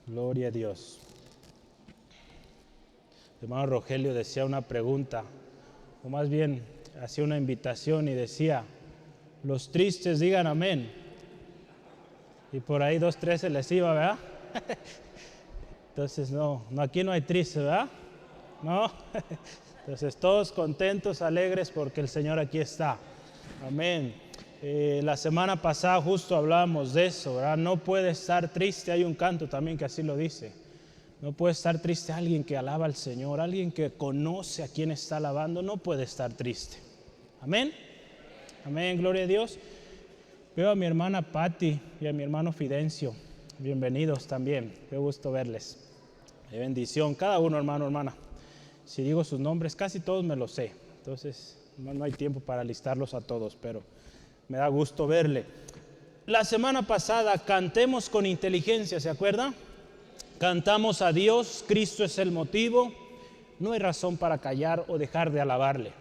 Gloria a Dios. El hermano Rogelio decía una pregunta, o más bien hacía una invitación y decía: los tristes digan amén. Y por ahí 2, 3 se les iba, ¿verdad? Entonces no, aquí no hay tristes, ¿verdad? No. Entonces todos contentos, alegres, porque el Señor aquí está. Amén. La semana pasada justo hablábamos de eso, ¿verdad? No puede estar triste. Hay un canto también que así lo dice. No puede estar triste alguien que alaba al Señor, alguien que conoce a quien está alabando, no puede estar triste. Amén. Amén, gloria a Dios. Veo a mi hermana Patti y a mi hermano Fidencio. Bienvenidos también. Qué gusto verles. Qué bendición. Cada uno, hermano, hermana. Si digo sus nombres, casi todos me los sé. Entonces, no hay tiempo para listarlos a todos, pero me da gusto verle. La semana pasada cantemos con inteligencia, ¿se acuerda? Cantamos a Dios, Cristo es el motivo. No hay razón para callar o dejar de alabarle.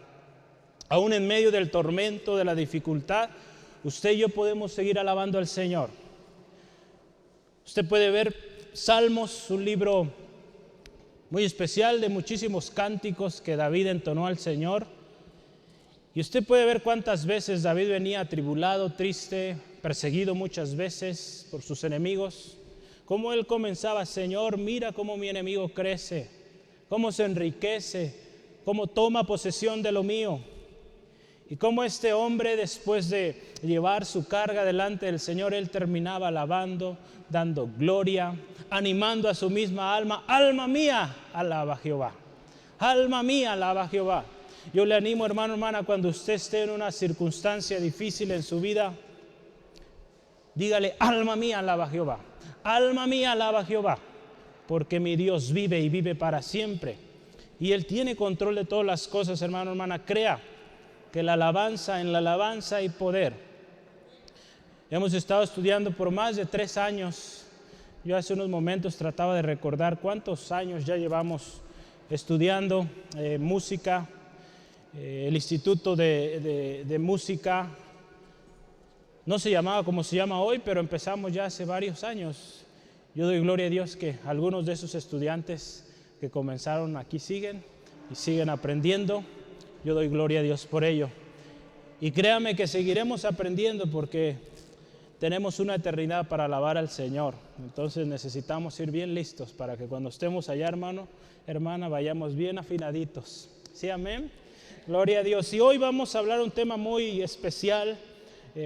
Aún en medio del tormento, de la dificultad, usted y yo podemos seguir alabando al Señor. Usted puede ver Salmos, un libro muy especial de muchísimos cánticos que David entonó al Señor. Y usted puede ver cuántas veces David venía atribulado, triste, perseguido muchas veces por sus enemigos. Cómo él comenzaba: Señor, mira cómo mi enemigo crece, cómo se enriquece, cómo toma posesión de lo mío. Y cómo este hombre, después de llevar su carga delante del Señor, él terminaba alabando, dando gloria, animando a su misma alma. Alma mía, alaba a Jehová. Alma mía, alaba a Jehová. Yo le animo, hermano, hermana, cuando usted esté en una circunstancia difícil en su vida, dígale: alma mía, alaba a Jehová. Alma mía, alaba a Jehová. Porque mi Dios vive y vive para siempre. Y Él tiene control de todas las cosas, hermano, hermana. Crea que en la alabanza hay poder. Hemos estado estudiando por más de 3 años. Yo hace unos momentos trataba de recordar cuántos años ya llevamos estudiando música. El Instituto de Música no se llamaba como se llama hoy, pero empezamos ya hace varios años. Yo doy gloria a Dios que algunos de esos estudiantes que comenzaron aquí siguen y siguen aprendiendo. Yo doy gloria a Dios por ello. Y créame que seguiremos aprendiendo porque tenemos una eternidad para alabar al Señor. Entonces necesitamos ir bien listos para que cuando estemos allá, hermano, hermana, vayamos bien afinaditos. ¿Sí, amén? Gloria a Dios. Y hoy vamos a hablar un tema muy especial,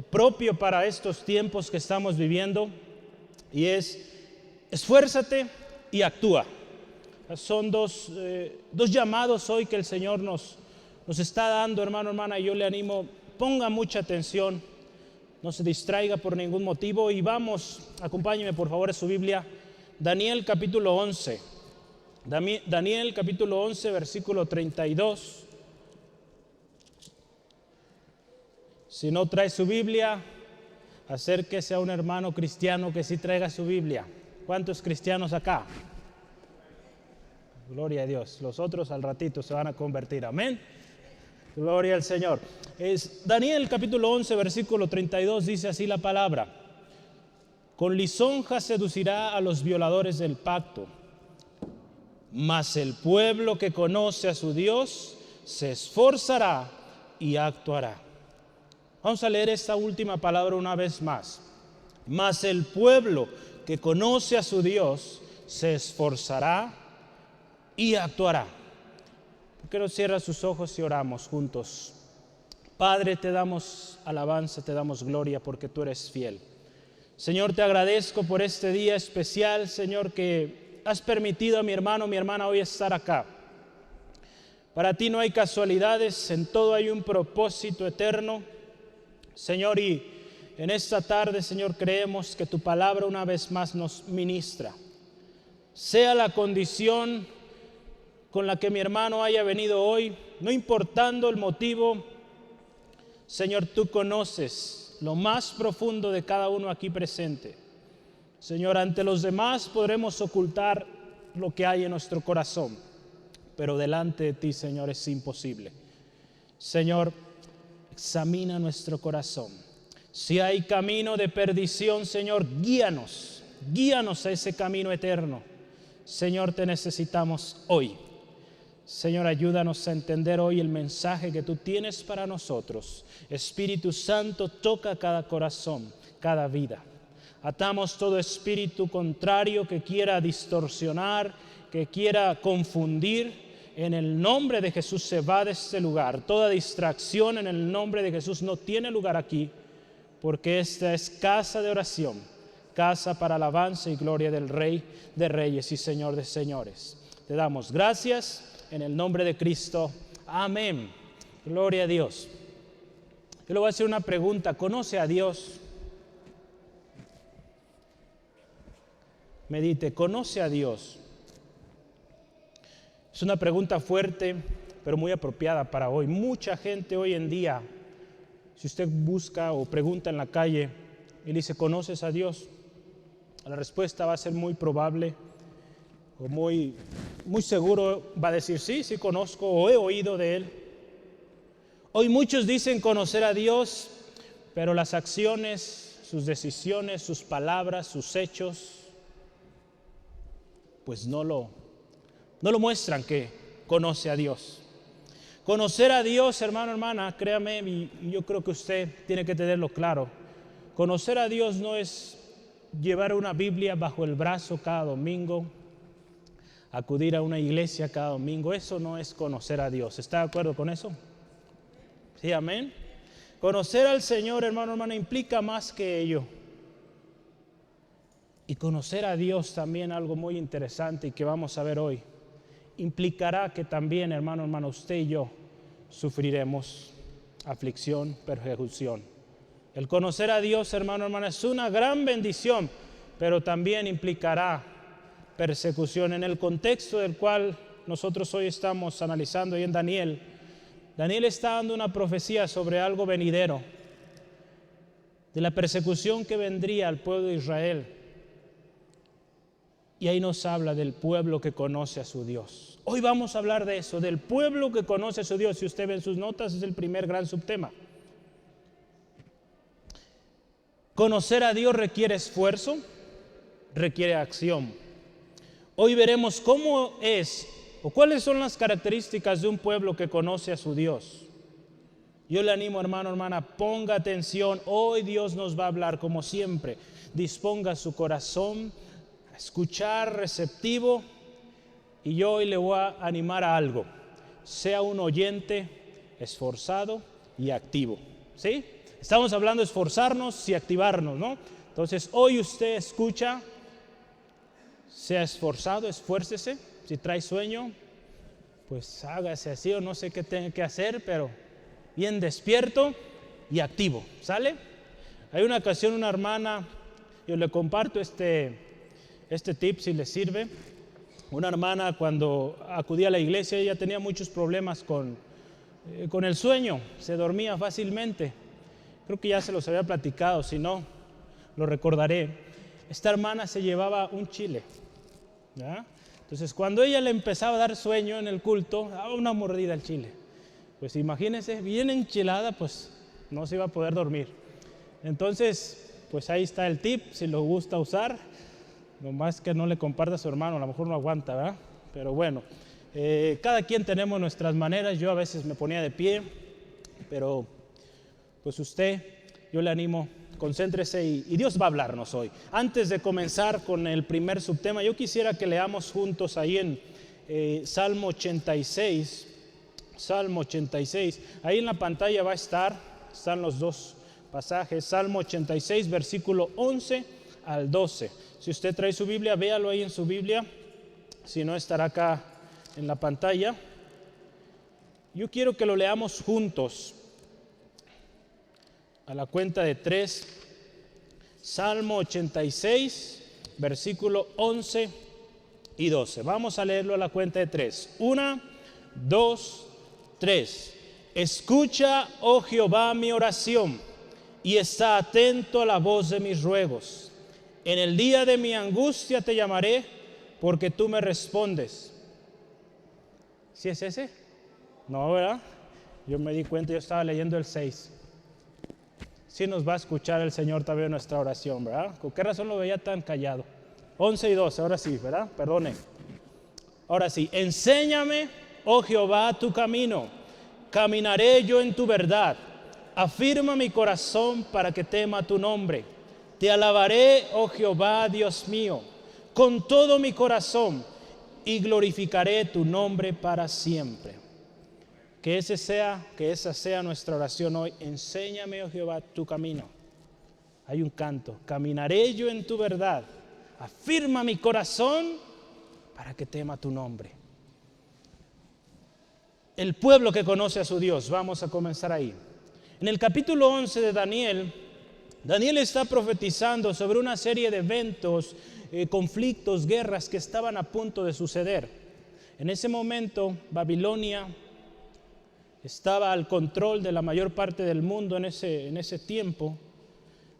propio para estos tiempos que estamos viviendo, y es: esfuérzate y actúa. Son dos llamados hoy que el Señor nos está dando, hermano, hermana, y yo le animo: ponga mucha atención, no se distraiga por ningún motivo. Y vamos, acompáñeme por favor a su Biblia, Daniel capítulo 11. Daniel capítulo 11, versículo 32. Si no trae su Biblia, acérquese a un hermano cristiano que sí traiga su Biblia. ¿Cuántos cristianos acá? Gloria a Dios. Los otros al ratito se van a convertir. Amén. Gloria al Señor. Daniel capítulo 11, versículo 32, dice así la palabra: con lisonja seducirá a los violadores del pacto, mas el pueblo que conoce a su Dios se esforzará y actuará. Vamos a leer esta última palabra una vez más. Mas el pueblo que conoce a su Dios se esforzará y actuará. ¿Por qué no cierra sus ojos y oramos juntos? Padre, te damos alabanza, te damos gloria porque tú eres fiel. Señor, te agradezco por este día especial, Señor, que has permitido a mi hermano, mi hermana hoy estar acá. Para ti no hay casualidades, en todo hay un propósito eterno. Señor, y en esta tarde, Señor, creemos que tu palabra una vez más nos ministra. Sea la condición con la que mi hermano haya venido hoy, no importando el motivo, Señor, tú conoces lo más profundo de cada uno aquí presente. Señor, ante los demás podremos ocultar lo que hay en nuestro corazón, pero delante de ti, Señor, es imposible. Señor, examina nuestro corazón. Si hay camino de perdición, Señor, guíanos. guíanos a ese camino eterno. Señor, te necesitamos hoy. Señor, ayúdanos a entender hoy el mensaje que tú tienes para nosotros. Espíritu Santo, toca cada corazón, cada vida. Atamos todo espíritu contrario que quiera distorsionar, que quiera confundir. En el nombre de Jesús se va de este lugar. Toda distracción en el nombre de Jesús no tiene lugar aquí, porque esta es casa de oración, casa para alabanza y gloria del Rey de Reyes y Señor de Señores. Te damos gracias en el nombre de Cristo. Amén. Gloria a Dios. Yo le voy a hacer una pregunta. ¿Conoce a Dios? Medite. ¿Conoce a Dios? Es una pregunta fuerte, pero muy apropiada para hoy. Mucha gente hoy en día, si usted busca o pregunta en la calle y le dice, ¿conoces a Dios? La respuesta va a ser muy probable o muy seguro. Va a decir, sí conozco o he oído de Él. Hoy muchos dicen conocer a Dios, pero las acciones, sus decisiones, sus palabras, sus hechos, pues no lo muestran que conoce a Dios. Conocer a Dios, hermano, hermana, créame, y yo creo que usted tiene que tenerlo claro. Conocer a Dios no es llevar una Biblia bajo el brazo cada domingo, acudir a una iglesia cada domingo. Eso no es conocer a Dios. ¿Está de acuerdo con eso? Sí, amén. Conocer al Señor, hermano, hermana, implica más que ello. Y conocer a Dios también, algo muy interesante y que vamos a ver hoy, implicará que también, hermano, hermano, usted y yo sufriremos aflicción, persecución. El conocer a Dios, hermano, hermana, es una gran bendición, pero también implicará persecución. En el contexto del cual nosotros hoy estamos analizando, y en Daniel está dando una profecía sobre algo venidero, de la persecución que vendría al pueblo de Israel. Y ahí nos habla del pueblo que conoce a su Dios. Hoy vamos a hablar de eso, del pueblo que conoce a su Dios. Si usted ve en sus notas, es el primer gran subtema. Conocer a Dios requiere esfuerzo, requiere acción. Hoy veremos cómo es o cuáles son las características de un pueblo que conoce a su Dios. Yo le animo, hermano, hermana, ponga atención. Hoy Dios nos va a hablar como siempre. Disponga su corazón a escuchar, receptivo. Y yo hoy le voy a animar a algo. Sea un oyente esforzado y activo. ¿Sí? Estamos hablando de esforzarnos y activarnos, ¿no? Entonces, hoy usted escucha, sea esforzado, esfuércese. Si trae sueño, pues hágase así, o no sé qué tenga que hacer, pero bien despierto y activo. ¿Sale? Hay una ocasión, una hermana, yo le comparto este tip si le sirve. Una hermana, cuando acudía a la iglesia, ella tenía muchos problemas con el sueño, se dormía fácilmente. Creo que ya se los había platicado, si no, lo recordaré. Esta hermana se llevaba un chile, ¿ya? Entonces, cuando ella le empezaba a dar sueño en el culto, daba una mordida al chile. Pues imagínense, bien enchilada, pues no se iba a poder dormir. Entonces, pues ahí está el tip, si lo gusta usar. Nomás que no le comparta a su hermano, a lo mejor no aguanta, ¿verdad? Pero bueno, cada quien tenemos nuestras maneras. Yo a veces me ponía de pie, pero pues usted, yo le animo, concéntrese y Dios va a hablarnos hoy. Antes de comenzar con el primer subtema, yo quisiera que leamos juntos ahí en Salmo 86. Salmo 86, ahí en la pantalla están los dos pasajes. Salmo 86, versículo 11 al 12. Si usted trae su Biblia, véalo ahí en su Biblia. Si no, estará acá en la pantalla. Yo quiero que lo leamos juntos. A la cuenta de 3. Salmo 86, versículo 11 y 12. Vamos a leerlo a la cuenta de 3. 1, 2, 3. Escucha, oh Jehová, mi oración, y está atento a la voz de mis ruegos. En el día de mi angustia te llamaré, porque tú me respondes. ¿Sí es ese? No, ¿verdad? Yo me di cuenta, yo estaba leyendo el 6. sí nos va a escuchar el Señor también nuestra oración, ¿verdad? ¿Con qué razón lo veía tan callado? 11 y 12, ahora sí, ¿verdad? Perdone. Ahora sí, enséñame, oh Jehová, tu camino, caminaré yo en tu verdad. Afirma mi corazón para que tema tu nombre. Te alabaré, oh Jehová, Dios mío, con todo mi corazón y glorificaré tu nombre para siempre. Que esa sea nuestra oración hoy. Enséñame, oh Jehová, tu camino. Hay un canto. Caminaré yo en tu verdad. Afirma mi corazón para que tema tu nombre. El pueblo que conoce a su Dios. Vamos a comenzar ahí. En el capítulo 11 de Daniel, Daniel está profetizando sobre una serie de eventos, conflictos, guerras que estaban a punto de suceder. En ese momento, Babilonia estaba al control de la mayor parte del mundo en ese tiempo,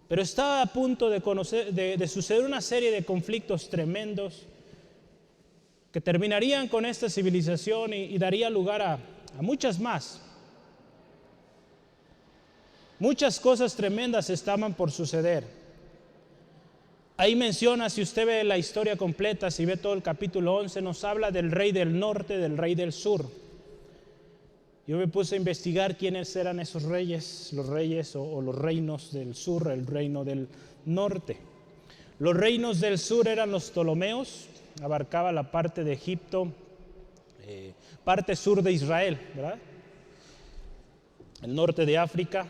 pero estaba a punto de suceder una serie de conflictos tremendos que terminarían con esta civilización y daría lugar a muchas más. Muchas cosas tremendas estaban por suceder. Ahí menciona, si usted ve la historia completa, si ve todo el capítulo 11, nos habla del rey del norte, del rey del sur. Yo me puse a investigar quiénes eran esos reyes, los reyes o los reinos del sur, el reino del norte. Los reinos del sur eran los Ptolomeos, abarcaba la parte de Egipto, parte sur de Israel, ¿verdad? El norte de África.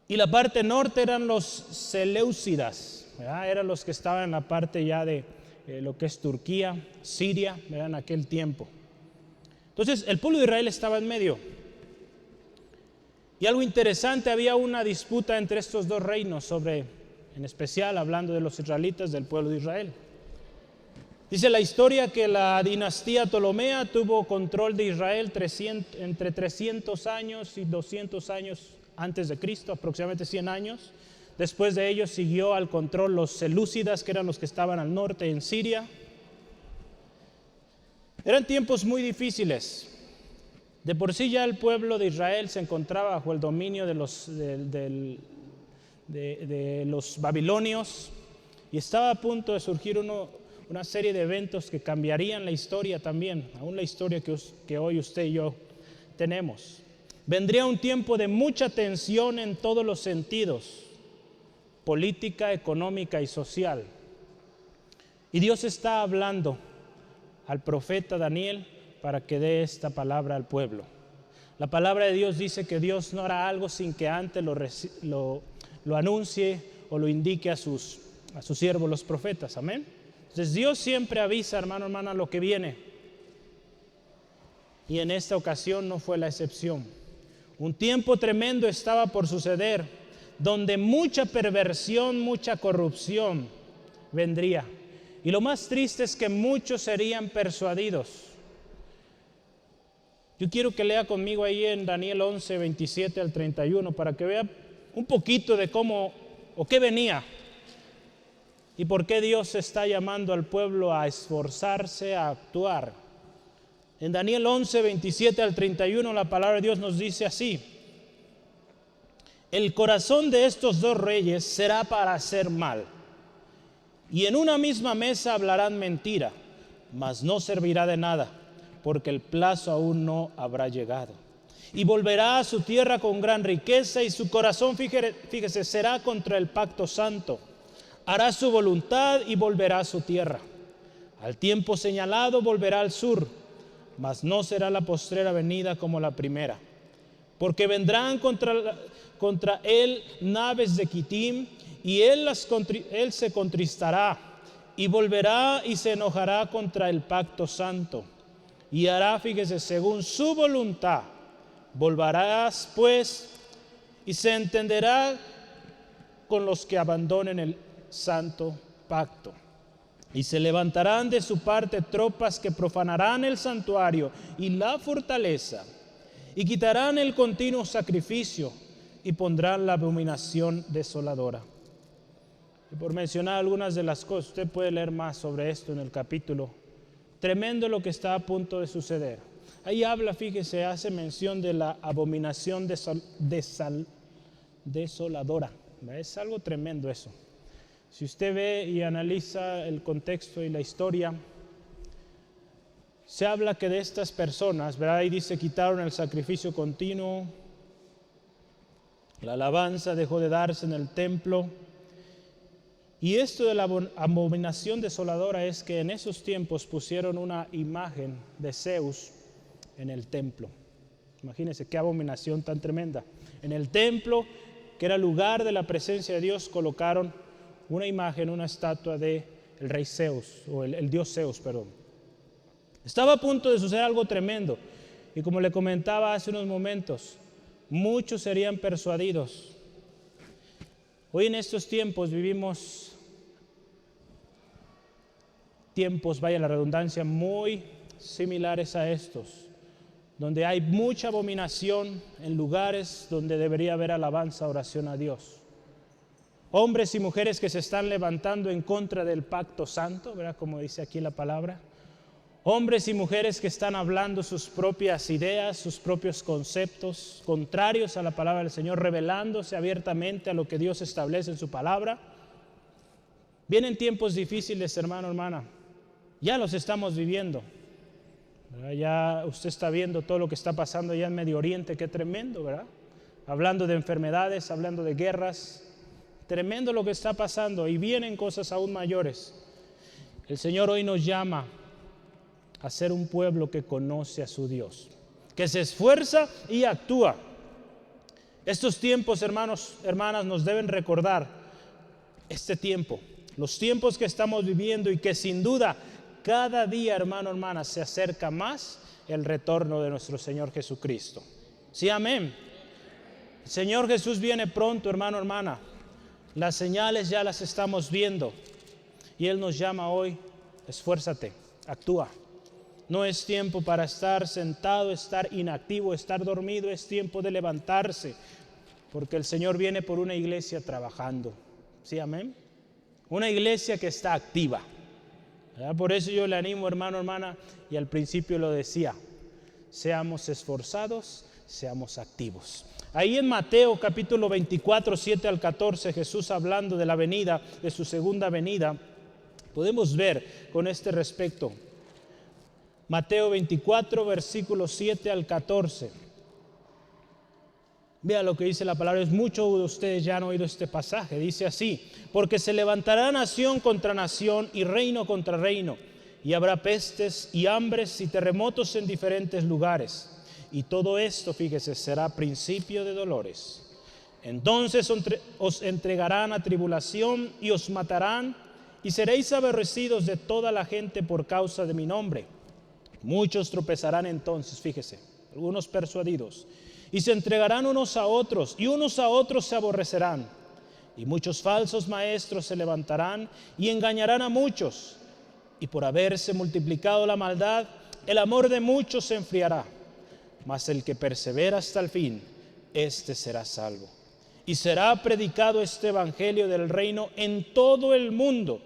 Y la parte norte eran los Seleucidas, ¿verdad? Eran los que estaban en la parte ya de lo que es Turquía, Siria, ¿verdad? En aquel tiempo. Entonces el pueblo de Israel estaba en medio. Y algo interesante, había una disputa entre estos dos reinos en especial hablando de los israelitas del pueblo de Israel. Dice la historia que la dinastía Ptolomea tuvo control de Israel entre 300 años y 200 años antes de Cristo, aproximadamente 100 años. Después de ellos siguió al control los selúcidas, que eran los que estaban al norte en Siria. Eran tiempos muy difíciles. De por sí ya el pueblo de Israel se encontraba bajo el dominio de los babilonios y estaba a punto de surgir una serie de eventos que cambiarían la historia también, aún la historia que hoy usted y yo tenemos. Vendría un tiempo de mucha tensión en todos los sentidos, política, económica y social. Y Dios está hablando al profeta Daniel para que dé esta palabra al pueblo. La palabra de Dios dice que Dios no hará algo sin que antes lo anuncie o lo indique a sus siervos los profetas. Amén. Entonces Dios siempre avisa, hermano, hermana, lo que viene. Y en esta ocasión no fue la excepción. Un tiempo tremendo estaba por suceder, donde mucha perversión, mucha corrupción vendría. Y lo más triste es que muchos serían persuadidos. Yo quiero que lea conmigo ahí en Daniel 11, 27 al 31, para que vea un poquito de cómo o qué venía y por qué Dios está llamando al pueblo a esforzarse, a actuar. En Daniel 11, 27 al 31, la palabra de Dios nos dice así: el corazón de estos dos reyes será para hacer mal, y en una misma mesa hablarán mentira, mas no servirá de nada, porque el plazo aún no habrá llegado. Y volverá a su tierra con gran riqueza, y su corazón, fíjese, será contra el pacto santo. Hará su voluntad y volverá a su tierra. Al tiempo señalado volverá al sur, mas no será la postrera venida como la primera. Porque vendrán contra él naves de Quitim, y él se contristará, y volverá y se enojará contra el pacto santo. Y hará, fíjese, según su voluntad. Volverás pues y se entenderá con los que abandonen el santo pacto. Y se levantarán de su parte tropas que profanarán el santuario y la fortaleza, y quitarán el continuo sacrificio y pondrán la abominación desoladora. Y por mencionar algunas de las cosas, usted puede leer más sobre esto en el capítulo. Tremendo lo que está a punto de suceder. Ahí habla, fíjese, hace mención de la abominación desoladora. Es algo tremendo eso. Si usted ve y analiza el contexto y la historia, se habla que de estas personas, ¿verdad? Ahí dice, quitaron el sacrificio continuo, la alabanza dejó de darse en el templo. Y esto de la abominación desoladora es que en esos tiempos pusieron una imagen de Zeus en el templo. Imagínense qué abominación tan tremenda. En el templo, que era lugar de la presencia de Dios, colocaron una imagen, una estatua de el rey Zeus, o el dios Zeus, perdón. Estaba a punto de suceder algo tremendo. Y como le comentaba hace unos momentos, muchos serían persuadidos. Hoy en estos tiempos vivimos tiempos, vaya la redundancia, muy similares a estos, donde hay mucha abominación en lugares donde debería haber alabanza, oración a Dios. Hombres y mujeres que se están levantando en contra del pacto santo, ¿verdad? Como dice aquí la palabra. Hombres y mujeres que están hablando sus propias ideas, sus propios conceptos, contrarios a la palabra del Señor, revelándose abiertamente a lo que Dios establece en su palabra. Vienen tiempos difíciles, hermano, hermana. Ya los estamos viviendo. Ya usted está viendo todo lo que está pasando allá en Medio Oriente, qué tremendo, ¿verdad? Hablando de enfermedades, hablando de guerras. Tremendo lo que está pasando y vienen cosas aún mayores. El Señor hoy nos llama a ser un pueblo que conoce a su Dios, que se esfuerza y actúa. Estos tiempos, hermanos, hermanas, nos deben recordar este tiempo, los tiempos que estamos viviendo y que sin duda cada día, hermano, hermana, se acerca más el retorno de nuestro Señor Jesucristo. Sí, amén. El Señor Jesús viene pronto, hermano, hermana. Las señales ya las estamos viendo y Él nos llama hoy, esfuérzate, actúa. No es tiempo para estar sentado, estar inactivo, estar dormido, es tiempo de levantarse, porque el Señor viene por una iglesia trabajando. ¿Sí, amén? Una iglesia que está activa. ¿Verdad? Por eso yo le animo, hermano, hermana, y al principio lo decía, seamos esforzados, seamos activos. Ahí en Mateo capítulo 24, 7 al 14, Jesús hablando de la venida, de su segunda venida, podemos ver con este respecto. Mateo 24, versículos 7 al 14. Vea lo que dice la palabra. Es muchos de ustedes ya han oído este pasaje. Dice así: porque se levantará nación contra nación y reino contra reino, y habrá pestes y hambres y terremotos en diferentes lugares. Y todo esto, fíjese, será principio de dolores. Entonces os entregarán a tribulación y os matarán, y seréis aborrecidos de toda la gente por causa de mi nombre. Muchos tropezarán entonces, fíjese, algunos persuadidos, y se entregarán unos a otros, y unos a otros se aborrecerán. Y muchos falsos maestros se levantarán y engañarán a muchos. Y por haberse multiplicado la maldad, el amor de muchos se enfriará. Mas el que persevera hasta el fin, éste será salvo. Y será predicado este evangelio del reino en todo el mundo,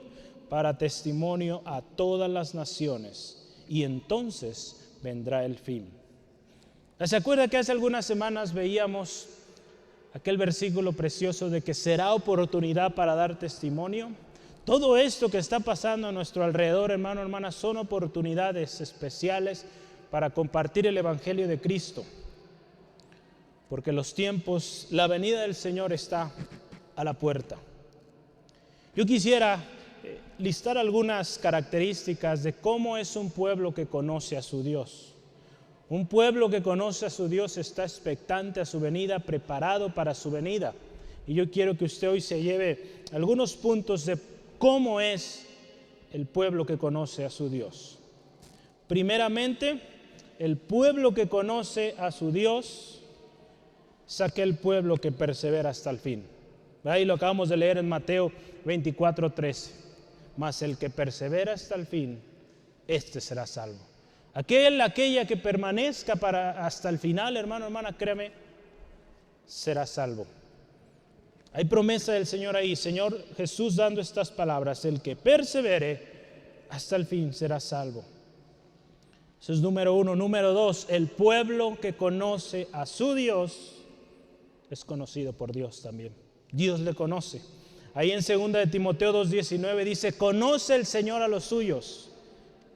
para testimonio a todas las naciones. Y entonces vendrá el fin. ¿Se acuerda que hace algunas semanas veíamos aquel versículo precioso de que será oportunidad para dar testimonio? Todo esto que está pasando a nuestro alrededor, hermano, hermana, son oportunidades especiales para compartir el evangelio de Cristo. Porque los tiempos, la venida del Señor está a la puerta. Yo quisiera listar algunas características de cómo es un pueblo que conoce a su Dios. Un pueblo que conoce a su Dios está expectante a su venida, preparado para su venida. Y yo quiero que usted hoy se lleve algunos puntos de cómo es el pueblo que conoce a su Dios. Primeramente, el pueblo que conoce a su Dios es aquel pueblo que persevera hasta el fin. Ahí lo acabamos de leer en Mateo 24, 13. Mas el que persevera hasta el fin, este será salvo. Aquella que permanezca hasta el final, hermano, hermana, créame, será salvo. Hay promesa del Señor ahí, Señor Jesús dando estas palabras: el que persevere hasta el fin será salvo. Eso es número uno. Número dos, el pueblo que conoce a su Dios es conocido por Dios también. Dios le conoce. Ahí en 2 de Timoteo 2:19 dice, conoce el Señor a los suyos,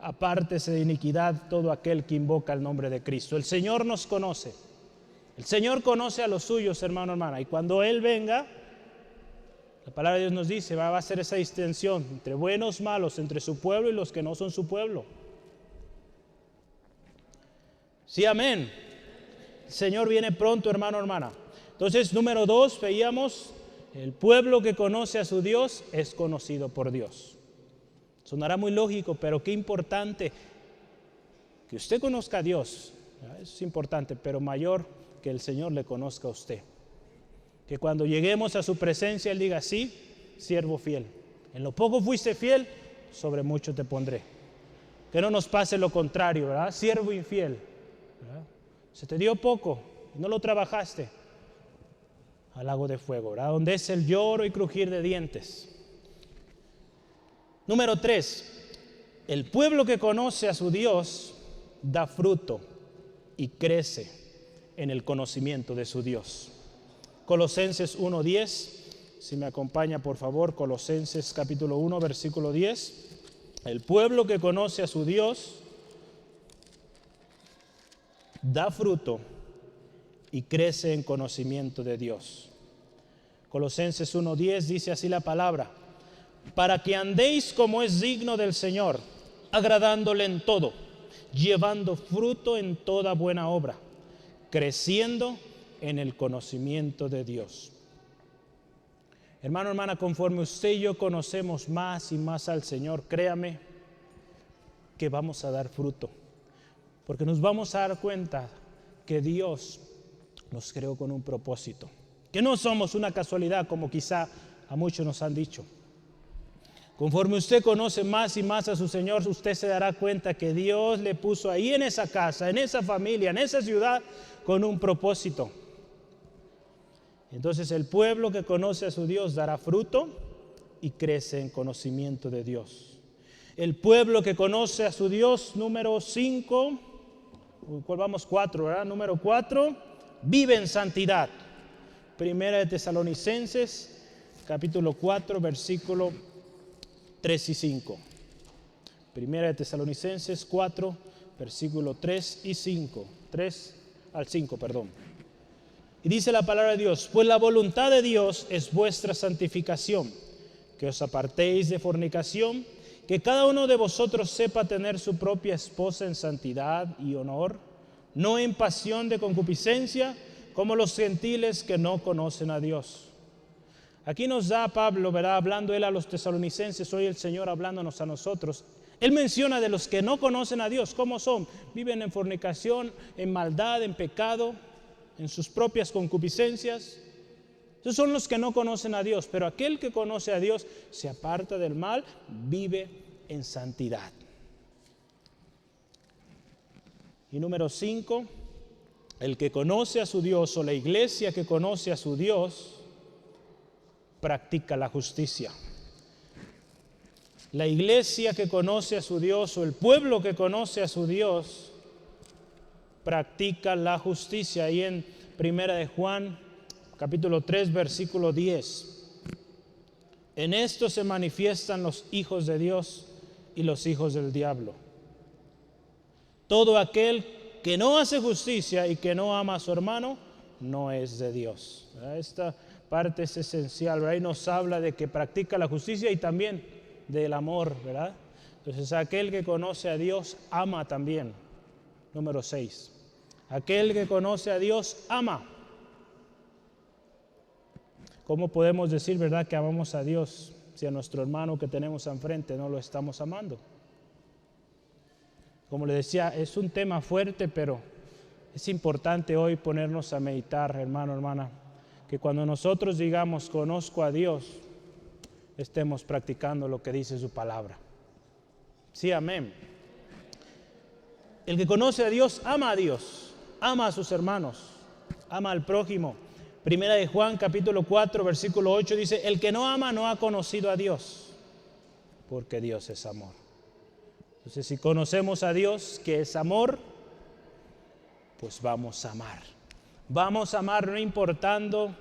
apártese de iniquidad todo aquel que invoca el nombre de Cristo. El Señor nos conoce. El Señor conoce a los suyos, hermano, hermana. Y cuando Él venga, la palabra de Dios nos dice, va a hacer esa distinción entre buenos, malos, entre su pueblo y los que no son su pueblo. Sí, amén. El Señor viene pronto, hermano, hermana. Entonces, número 2, veíamos, el pueblo que conoce a su Dios es conocido por Dios. Sonará muy lógico, pero qué importante que usted conozca a Dios. Eso es importante, pero mayor que el Señor le conozca a usted. Que cuando lleguemos a su presencia, Él diga, sí, siervo fiel. En lo poco fuiste fiel, sobre mucho te pondré. Que no nos pase lo contrario, ¿verdad? Siervo infiel, ¿verdad? Se te dio poco, no lo trabajaste. Al lago de fuego, ¿verdad? Donde es el lloro y crujir de dientes. Número 3, el pueblo que conoce a su Dios da fruto y crece en el conocimiento de su Dios. Colosenses 1:10, si me acompaña por favor, Colosenses capítulo 1, versículo 10. El pueblo que conoce a su Dios da fruto y crece en conocimiento de Dios. Colosenses 1:10 dice así la palabra, para que andéis como es digno del Señor, agradándole en todo, llevando fruto en toda buena obra, creciendo en el conocimiento de Dios. Hermano, hermana, conforme usted y yo conocemos más y más al Señor, créame que vamos a dar fruto, porque nos vamos a dar cuenta que Dios nos creó con un propósito, que no somos una casualidad como quizá a muchos nos han dicho. Conforme usted conoce más y más a su Señor, usted se dará cuenta que Dios le puso ahí en esa casa, en esa familia, en esa ciudad, con un propósito. Entonces el pueblo que conoce a su Dios dará fruto y crece en conocimiento de Dios. El pueblo que conoce a su Dios, número 5, ¿cuál vamos? 4, ¿verdad? Número 4, vive en santidad. Primera de Tesalonicenses, capítulo 4, versículo 3 y 5. Primera de Tesalonicenses 4, versículo 3 y 5. 3 al 5, perdón. Y dice la palabra de Dios, pues la voluntad de Dios es vuestra santificación, que os apartéis de fornicación, que cada uno de vosotros sepa tener su propia esposa en santidad y honor, no en pasión de concupiscencia, como los gentiles que no conocen a Dios. Aquí nos da Pablo, ¿verdad? Hablando él a los tesalonicenses, hoy el Señor hablándonos a nosotros. Él menciona de los que no conocen a Dios, ¿cómo son? Viven en fornicación, en maldad, en pecado, en sus propias concupiscencias. Esos son los que no conocen a Dios, pero aquel que conoce a Dios se aparta del mal, vive en santidad. Y número 5, el que conoce a su Dios o la iglesia que conoce a su Dios practica la justicia. La iglesia que conoce a su Dios o el pueblo que conoce a su Dios practica la justicia. Ahí en Primera de Juan, capítulo 3, versículo 10. En esto se manifiestan los hijos de Dios y los hijos del diablo. Todo aquel que no hace justicia y que no ama a su hermano, no es de Dios. Esta parte es esencial, ¿verdad? Ahí nos habla de que practica la justicia y también del amor, ¿verdad? Entonces aquel que conoce a Dios ama también. Número 6. Aquel que conoce a Dios ama. ¿Cómo podemos decir, verdad, que amamos a Dios si a nuestro hermano que tenemos enfrente no lo estamos amando? Como le decía, es un tema fuerte, pero es importante hoy ponernos a meditar, hermano, hermana, que cuando nosotros digamos conozco a Dios, estemos practicando lo que dice su palabra. Sí, amén. El que conoce a Dios, ama a sus hermanos, ama al prójimo. Primera de Juan, capítulo 4, versículo 8 dice, el que no ama no ha conocido a Dios, porque Dios es amor. Entonces, si conocemos a Dios, que es amor, pues vamos a amar. Vamos a amar no importando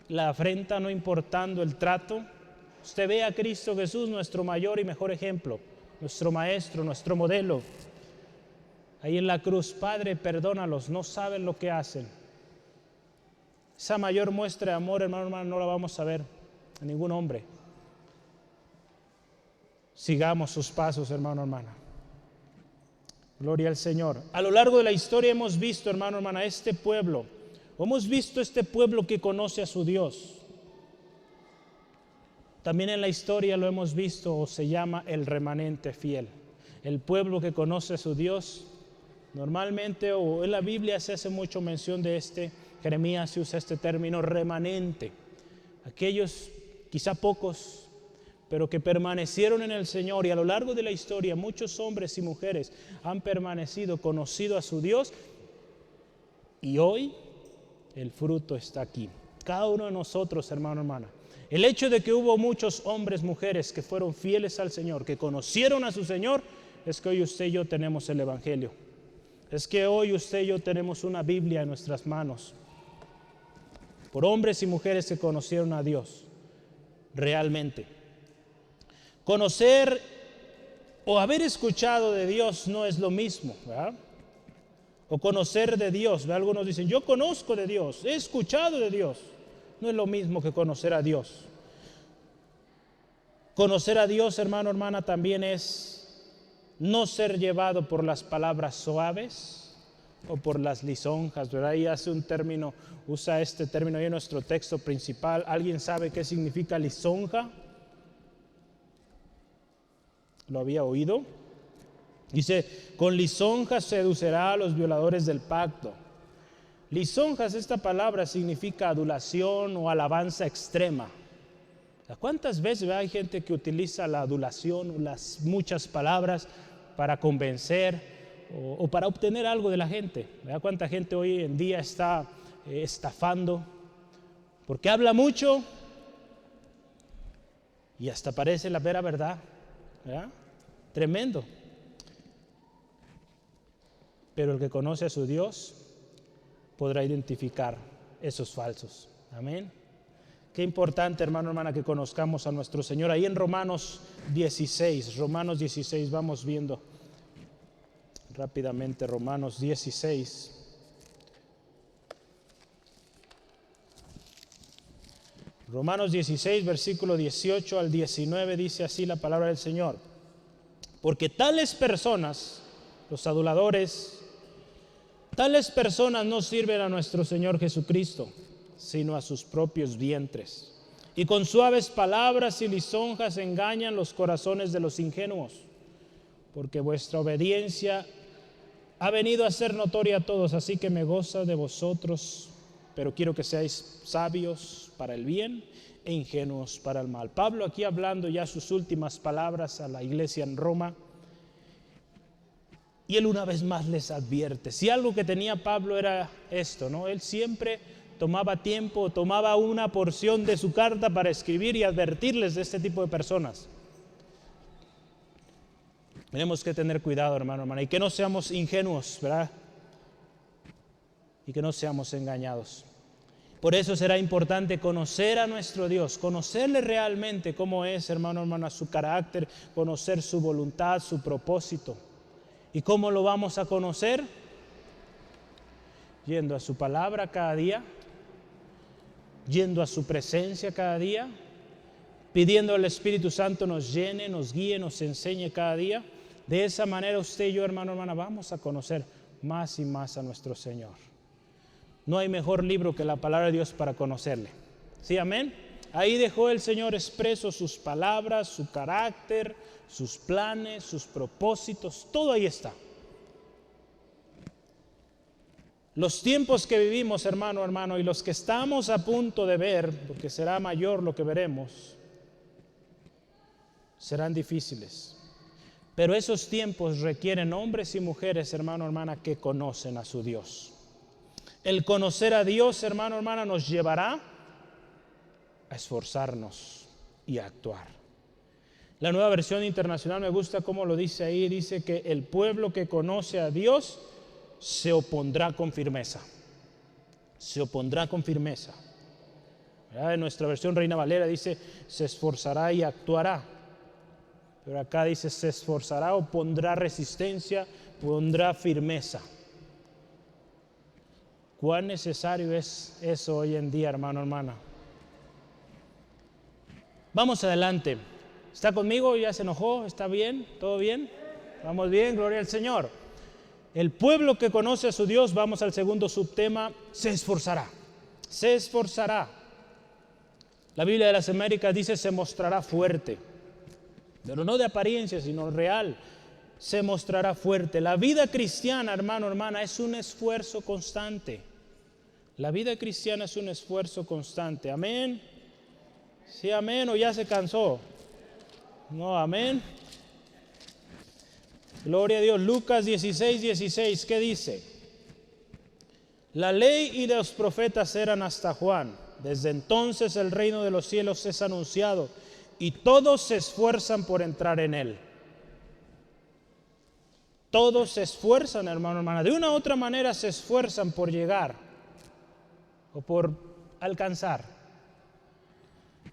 la afrenta, no importando el trato. Usted ve a Cristo Jesús, nuestro mayor y mejor ejemplo, nuestro maestro, nuestro modelo. Ahí en la cruz, Padre, perdónalos, no saben lo que hacen. Esa mayor muestra de amor, hermano, no la vamos a ver en ningún hombre. Sigamos sus pasos, hermana. Gloria al Señor. A lo largo de la historia hemos visto, hermana, este pueblo. Hemos visto este pueblo que conoce a su Dios. También en la historia lo hemos visto, o se llama el remanente fiel. El pueblo que conoce a su Dios. Normalmente, o en la Biblia se hace mucho mención de Jeremías se usa este término remanente. Aquellos, quizá pocos, pero que permanecieron en el Señor, y a lo largo de la historia muchos hombres y mujeres han permanecido, conocido a su Dios, y hoy el fruto está aquí. Cada uno de nosotros, hermana. El hecho de que hubo muchos hombres, mujeres que fueron fieles al Señor, que conocieron a su Señor, es que hoy usted y yo tenemos el Evangelio. Es que hoy usted y yo tenemos una Biblia en nuestras manos, por hombres y mujeres que conocieron a Dios realmente. Conocer o haber escuchado de Dios no es lo mismo, ¿verdad? O conocer de Dios, ¿verdad? Algunos dicen, yo conozco de Dios, he escuchado de Dios. No es lo mismo que conocer a Dios. Conocer a Dios, hermana, también es no ser llevado por las palabras suaves o por las lisonjas, ¿verdad? Y usa este término ahí en nuestro texto principal. ¿Alguien sabe qué significa lisonja? ¿Lo había oído? Dice, con lisonjas seducirá a los violadores del pacto. Lisonjas, esta palabra significa adulación o alabanza extrema. ¿Cuántas veces hay gente que utiliza la adulación, las muchas palabras para convencer o para obtener algo de la gente? ¿Verdad? ¿Cuánta gente hoy en día está estafando? Porque habla mucho y hasta parece la vera verdad. ¿Verdad? Tremendo. Pero el que conoce a su Dios podrá identificar esos falsos. Amén. Qué importante, hermana, que conozcamos a nuestro Señor. Ahí en Romanos 16, vamos viendo rápidamente Romanos 16. Romanos 16, versículo 18 al 19, dice así la palabra del Señor. Porque tales personas, los aduladores, tales personas no sirven a nuestro Señor Jesucristo, sino a sus propios vientres. Y con suaves palabras y lisonjas engañan los corazones de los ingenuos. Porque vuestra obediencia ha venido a ser notoria a todos, así que me gozo de vosotros, pero quiero que seáis sabios para el bien e ingenuos para el mal. Pablo aquí hablando ya sus últimas palabras a la iglesia en Roma, y él una vez más les advierte. Si algo que tenía Pablo era esto, ¿no? Él siempre tomaba tiempo, tomaba una porción de su carta para escribir y advertirles de este tipo de personas. Tenemos que tener cuidado, hermana, y que no seamos ingenuos, ¿verdad? Y que no seamos engañados. Por eso será importante conocer a nuestro Dios, conocerle realmente cómo es, hermana, su carácter, conocer su voluntad, su propósito. ¿Y cómo lo vamos a conocer? Yendo a su palabra cada día, yendo a su presencia cada día, pidiendo al Espíritu Santo nos llene, nos guíe, nos enseñe cada día. De esa manera usted y yo, hermana, vamos a conocer más y más a nuestro Señor. No hay mejor libro que la palabra de Dios para conocerle. ¿Sí, amén? Ahí dejó el Señor expreso sus palabras, su carácter, sus planes, sus propósitos, todo ahí está. Los tiempos que vivimos, hermano, y los que estamos a punto de ver, porque será mayor lo que veremos, serán difíciles. Pero esos tiempos requieren hombres y mujeres, hermana, que conocen a su Dios. El conocer a Dios, hermana, nos llevará a esforzarnos y a actuar. La Nueva Versión Internacional me gusta cómo lo dice ahí, dice que el pueblo que conoce a Dios se opondrá con firmeza. se opondrá con firmeza. En nuestra versión Reina Valera dice, se esforzará y actuará. Pero acá dice, se esforzará o pondrá resistencia, pondrá firmeza. ¿Cuán necesario es eso hoy en día, hermano, hermana? Vamos adelante. ¿Está conmigo? ¿Ya se enojó? ¿Está bien? ¿Todo bien? ¿Vamos bien? Gloria al Señor. El pueblo que conoce a su Dios, vamos al segundo subtema, se esforzará. Se esforzará. La Biblia de las Américas dice, se mostrará fuerte. Pero no de apariencia, sino real. Se mostrará fuerte. La vida cristiana, hermano, hermana, es un esfuerzo constante. La vida cristiana es un esfuerzo constante. Amén. Sí, amén, o ya se cansó. No, amén. Gloria a Dios. Lucas 16:16, ¿qué dice? La ley y los profetas eran hasta Juan. Desde entonces el reino de los cielos es anunciado y todos se esfuerzan por entrar en él. Todos se esfuerzan, hermano, hermana. De una u otra manera se esfuerzan por llegar o por alcanzar.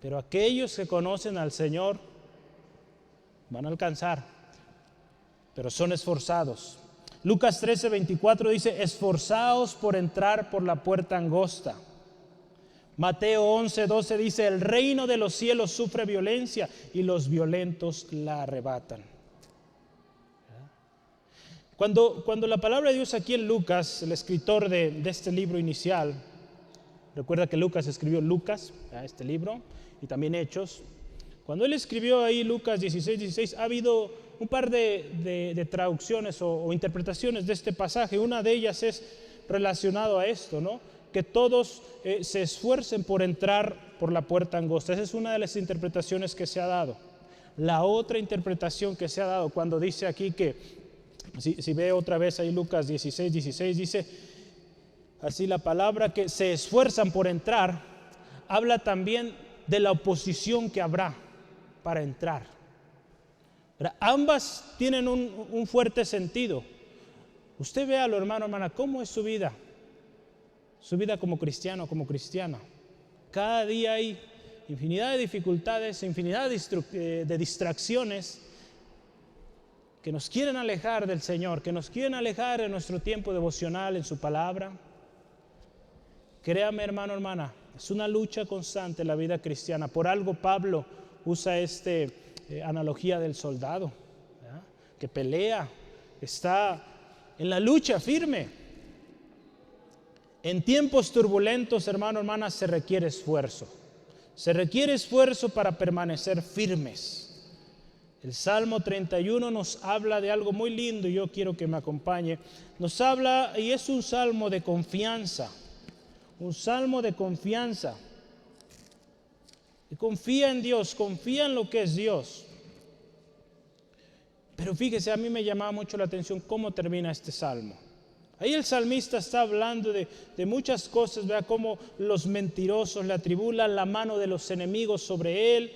Pero aquellos que conocen al Señor van a alcanzar, pero son esforzados. Lucas 13:24 dice, esforzaos por entrar por la puerta angosta. Mateo 11:12 dice, el reino de los cielos sufre violencia y los violentos la arrebatan. Cuando la palabra de Dios aquí en Lucas, el escritor de este libro inicial, recuerda que Lucas escribió Lucas, este libro, y también Hechos. Cuando él escribió ahí Lucas 16:16, ha habido un par de traducciones o interpretaciones de este pasaje. Una de ellas es relacionado a esto, ¿no? Que todos se esfuercen por entrar por la puerta angosta. Esa es una de las interpretaciones que se ha dado. La otra interpretación que se ha dado cuando dice aquí que, si ve otra vez ahí Lucas 16:16, dice así la palabra, que se esfuerzan por entrar, habla también de la oposición que habrá para entrar. Pero ambas tienen un fuerte sentido. Usted véalo, hermano, hermana, ¿cómo es su vida? Su vida como cristiano, como cristiana. Cada día hay infinidad de dificultades, infinidad de distracciones que nos quieren alejar del Señor, que nos quieren alejar de nuestro tiempo devocional en su palabra. Créame, hermano, hermana, es una lucha constante la vida cristiana. Por algo Pablo usa esta analogía del soldado, ¿verdad? Que pelea, está en la lucha firme. En tiempos turbulentos, hermano, hermana, se requiere esfuerzo. Se requiere esfuerzo para permanecer firmes. El Salmo 31 nos habla de algo muy lindo y yo quiero que me acompañe. Nos habla, y es un salmo de confianza. Un salmo de confianza. Y confía en Dios, confía en lo que es Dios. Pero fíjese, a mí me llamaba mucho la atención cómo termina este salmo. Ahí el salmista está hablando de muchas cosas, vea cómo los mentirosos le atribulan la mano de los enemigos sobre él,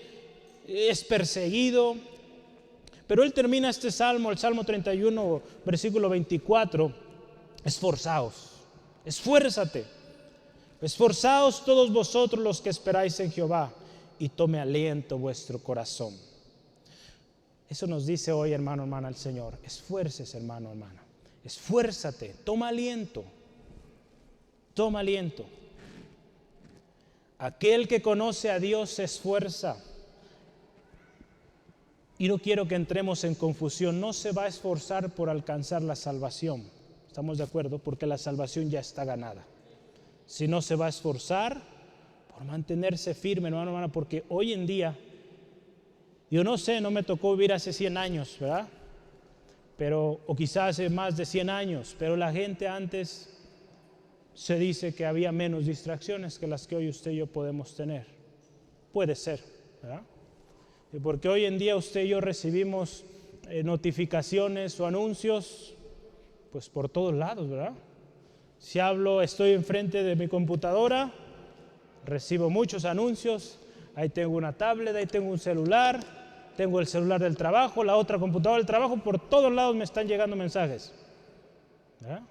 es perseguido. Pero él termina este salmo, el Salmo 31, versículo 24, esforzaos, esfuérzate, esforzaos todos vosotros los que esperáis en Jehová y tome aliento vuestro corazón. Eso nos dice hoy, hermano, hermana, el Señor. Esfuércese, hermano, hermana. Esfuérzate, toma aliento. Toma aliento. Aquel que conoce a Dios se esfuerza. Y no quiero que entremos en confusión. No se va a esforzar por alcanzar la salvación. ¿Estamos de acuerdo? Porque la salvación ya está ganada. Si no, se va a esforzar por mantenerse firme, hermano, hermana, porque hoy en día, yo no sé, no me tocó vivir hace 100 años, ¿verdad? Pero, o quizás hace más de 100 años, pero la gente antes se dice que había menos distracciones que las que hoy usted y yo podemos tener. Puede ser, ¿verdad? Porque hoy en día usted y yo recibimos notificaciones o anuncios, pues por todos lados, ¿verdad? Si estoy enfrente de mi computadora, recibo muchos anuncios, ahí tengo una tablet, ahí tengo un celular, tengo el celular del trabajo, la otra computadora del trabajo, por todos lados me están llegando mensajes, ¿verdad?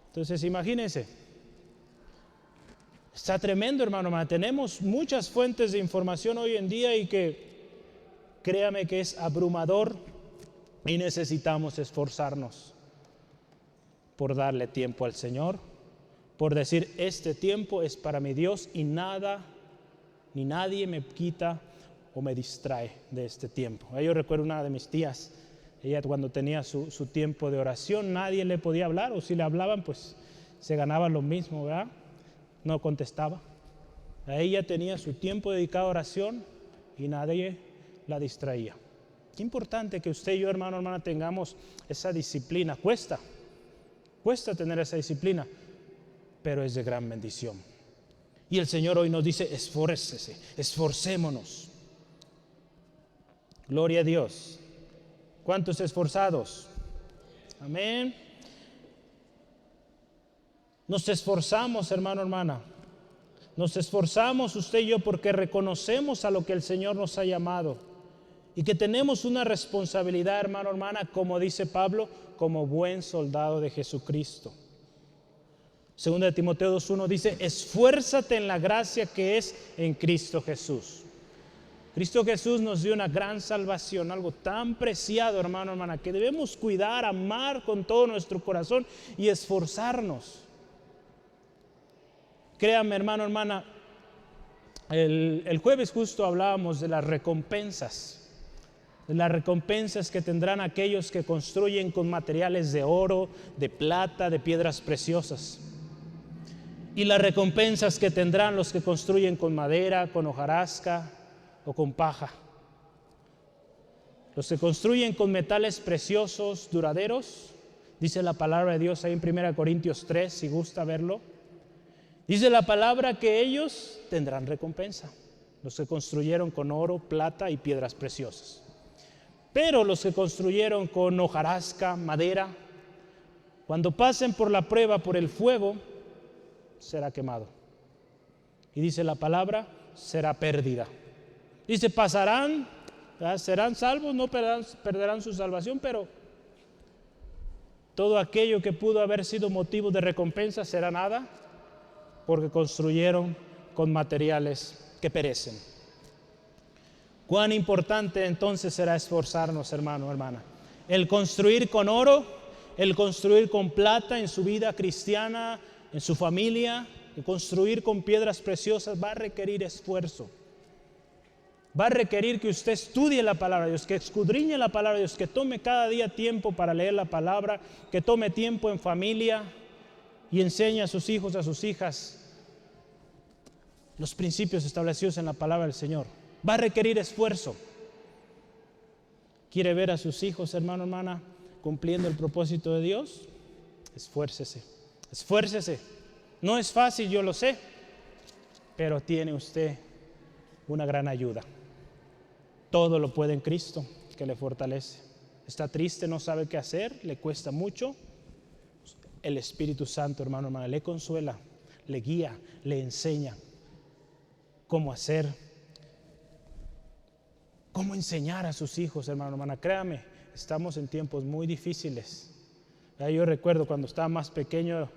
Entonces imagínense, Está tremendo, hermano. Tenemos muchas fuentes de información hoy en día y que, créame que es abrumador y necesitamos esforzarnos por darle tiempo al Señor, por decir, este tiempo es para mi Dios y nada ni nadie me quita o me distrae de este tiempo. Yo recuerdo una de mis tías, ella cuando tenía su tiempo de oración, nadie le podía hablar, o si le hablaban, pues se ganaba lo mismo, ¿verdad? No contestaba. Ella tenía su tiempo dedicado a oración y nadie la distraía. Qué importante que usted y yo, hermana, tengamos esa disciplina. Cuesta tener esa disciplina, pero es de gran bendición. Y el Señor hoy nos dice, esfuércese, esforcémonos. Gloria a Dios. ¿Cuántos esforzados? Amén. Nos esforzamos, hermana. Nos esforzamos usted y yo porque reconocemos a lo que el Señor nos ha llamado y que tenemos una responsabilidad, hermana, como dice Pablo, como buen soldado de Jesucristo. Segunda de Timoteo 2:1 dice, esfuérzate en la gracia que es en Cristo Jesús. Cristo Jesús nos dio una gran salvación, algo tan preciado, hermana, que debemos cuidar, amar con todo nuestro corazón y esforzarnos. Créame, hermana, el jueves justo hablábamos de las recompensas que tendrán aquellos que construyen con materiales de oro, de plata, de piedras preciosas. Y las recompensas que tendrán los que construyen con madera, con hojarasca o con paja. Los que construyen con metales preciosos, duraderos, dice la palabra de Dios ahí en 1 Corintios 3, si gusta verlo. Dice la palabra que ellos tendrán recompensa, los que construyeron con oro, plata y piedras preciosas. Pero los que construyeron con hojarasca, madera, cuando pasen por la prueba, por el fuego, será quemado. Y dice la palabra, será pérdida. Dice, pasarán, serán salvos, no perderán su salvación, pero todo aquello que pudo haber sido motivo de recompensa será nada, porque construyeron con materiales que perecen. Cuán importante entonces será esforzarnos, hermana. El construir con oro, el construir con plata en su vida cristiana, en su familia, el construir con piedras preciosas va a requerir esfuerzo. Va a requerir que usted estudie la palabra de Dios, que escudriñe la palabra de Dios, que tome cada día tiempo para leer la palabra, que tome tiempo en familia y enseñe a sus hijos, a sus hijas los principios establecidos en la palabra del Señor. Va a requerir esfuerzo. ¿Quiere ver a sus hijos, hermana, cumpliendo el propósito de Dios? Esfuércese. No es fácil, yo lo sé, pero tiene usted una gran ayuda. Todo lo puede en Cristo que le fortalece. Está triste, no sabe qué hacer, le cuesta mucho. El Espíritu Santo, hermana, le consuela, le guía, le enseña cómo hacer, cómo enseñar a sus hijos, hermana. Créame, estamos en tiempos muy difíciles. Yo recuerdo cuando estaba más pequeño,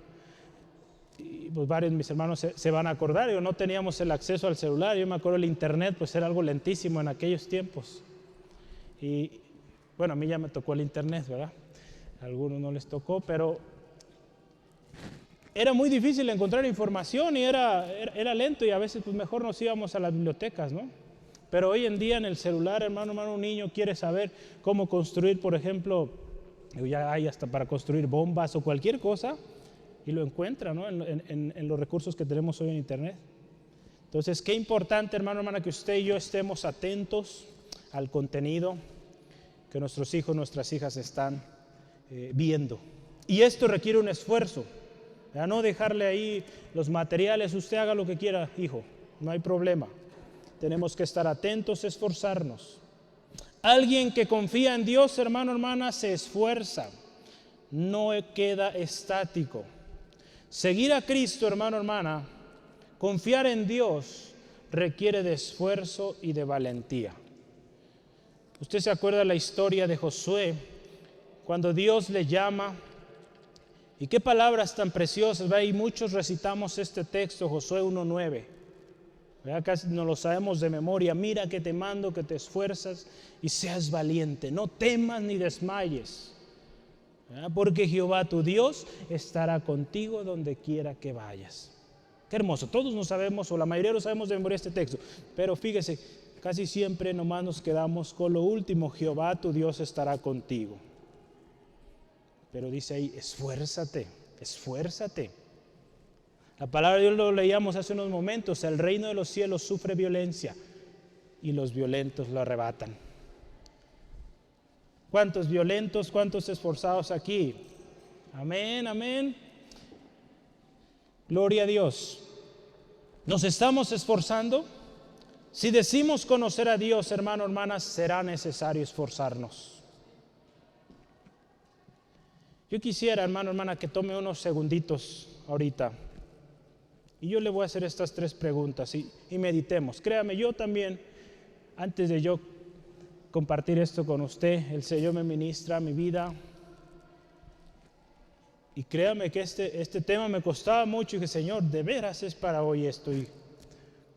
y pues varios de mis hermanos se van a acordar, no teníamos el acceso al celular. Yo me acuerdo el internet, pues era algo lentísimo en aquellos tiempos. Y bueno, a mí ya me tocó el internet, ¿verdad? A algunos no les tocó, pero era muy difícil encontrar información y era lento, y a veces pues mejor nos íbamos a las bibliotecas, ¿no? Pero hoy en día en el celular, hermano, un niño quiere saber cómo construir, por ejemplo, ya hay hasta para construir bombas o cualquier cosa, y lo encuentra, ¿no? en los recursos que tenemos hoy en internet. Entonces, qué importante, hermana, que usted y yo estemos atentos al contenido que nuestros hijos, nuestras hijas están viendo. Y esto requiere un esfuerzo. A no dejarle ahí los materiales, usted haga lo que quiera, hijo, no hay problema. Tenemos que estar atentos, esforzarnos. Alguien que confía en Dios, hermana, se esfuerza, no queda estático. Seguir a Cristo, hermana, confiar en Dios requiere de esfuerzo y de valentía. Usted se acuerda la historia de Josué, cuando Dios le llama Y qué palabras tan preciosas, ¿verdad? Y muchos recitamos este texto, Josué 1:9. Casi no lo sabemos de memoria. Mira que te mando que te esfuerzas y seas valiente. No temas ni desmayes, ¿verdad? Porque Jehová tu Dios estará contigo donde quiera que vayas. Qué hermoso. Todos no sabemos, o la mayoría lo sabemos de memoria este texto. Pero fíjese, casi siempre nomás nos quedamos con lo último. Jehová tu Dios estará contigo. Pero dice ahí, esfuérzate, esfuérzate. La palabra de Dios lo leíamos hace unos momentos. El reino de los cielos sufre violencia y los violentos lo arrebatan. ¿Cuántos violentos, cuántos esforzados aquí? Amén, amén. Gloria a Dios. ¿Nos estamos esforzando? Si decimos conocer a Dios, hermano, hermanas, será necesario esforzarnos. Yo quisiera, hermano, hermana, que tome unos segunditos ahorita. Y yo le voy a hacer estas 3 preguntas y meditemos. Créame, yo también, antes de yo compartir esto con usted, el Señor me ministra mi vida. Y créame que este tema me costaba mucho. Y dije, Señor, de veras es para hoy esto. Y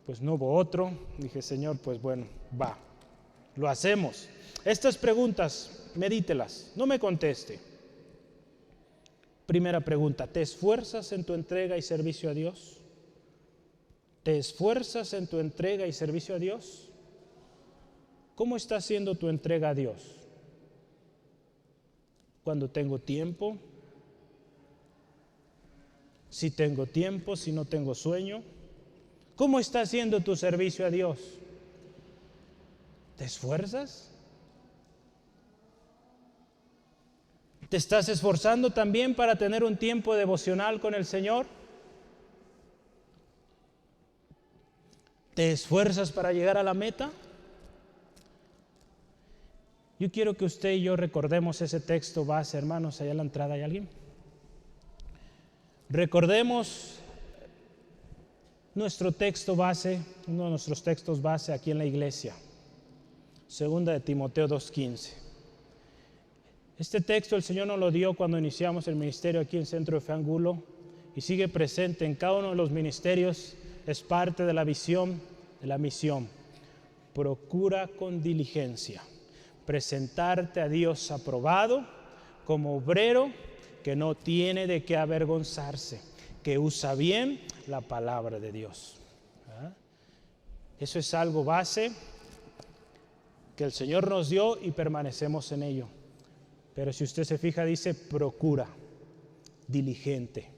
pues no hubo otro. Dije, Señor, pues bueno, va, lo hacemos. Estas preguntas, medítelas, no me conteste. Primera pregunta, ¿te esfuerzas en tu entrega y servicio a Dios? ¿Te esfuerzas en tu entrega y servicio a Dios? ¿Cómo está siendo tu entrega a Dios? Cuando tengo tiempo, si tengo tiempo, si no tengo sueño. ¿Cómo está siendo tu servicio a Dios? ¿Te esfuerzas? ¿Te estás esforzando también para tener un tiempo devocional con el Señor? ¿Te esfuerzas para llegar a la meta? Yo quiero que usted y yo recordemos ese texto base, hermanos. Allá a la entrada hay alguien. Recordemos nuestro texto base, uno de nuestros textos base aquí en la iglesia. Segunda de Timoteo 2:15. Este texto el Señor nos lo dio cuando iniciamos el ministerio aquí en Centro de Fe Angulo y sigue presente en cada uno de los ministerios. Es parte de la visión, de la misión. Procura con diligencia presentarte a Dios aprobado como obrero que no tiene de qué avergonzarse, que usa bien la palabra de Dios. Eso es algo base que el Señor nos dio y permanecemos en ello. Pero si usted se fija, dice procura, diligente.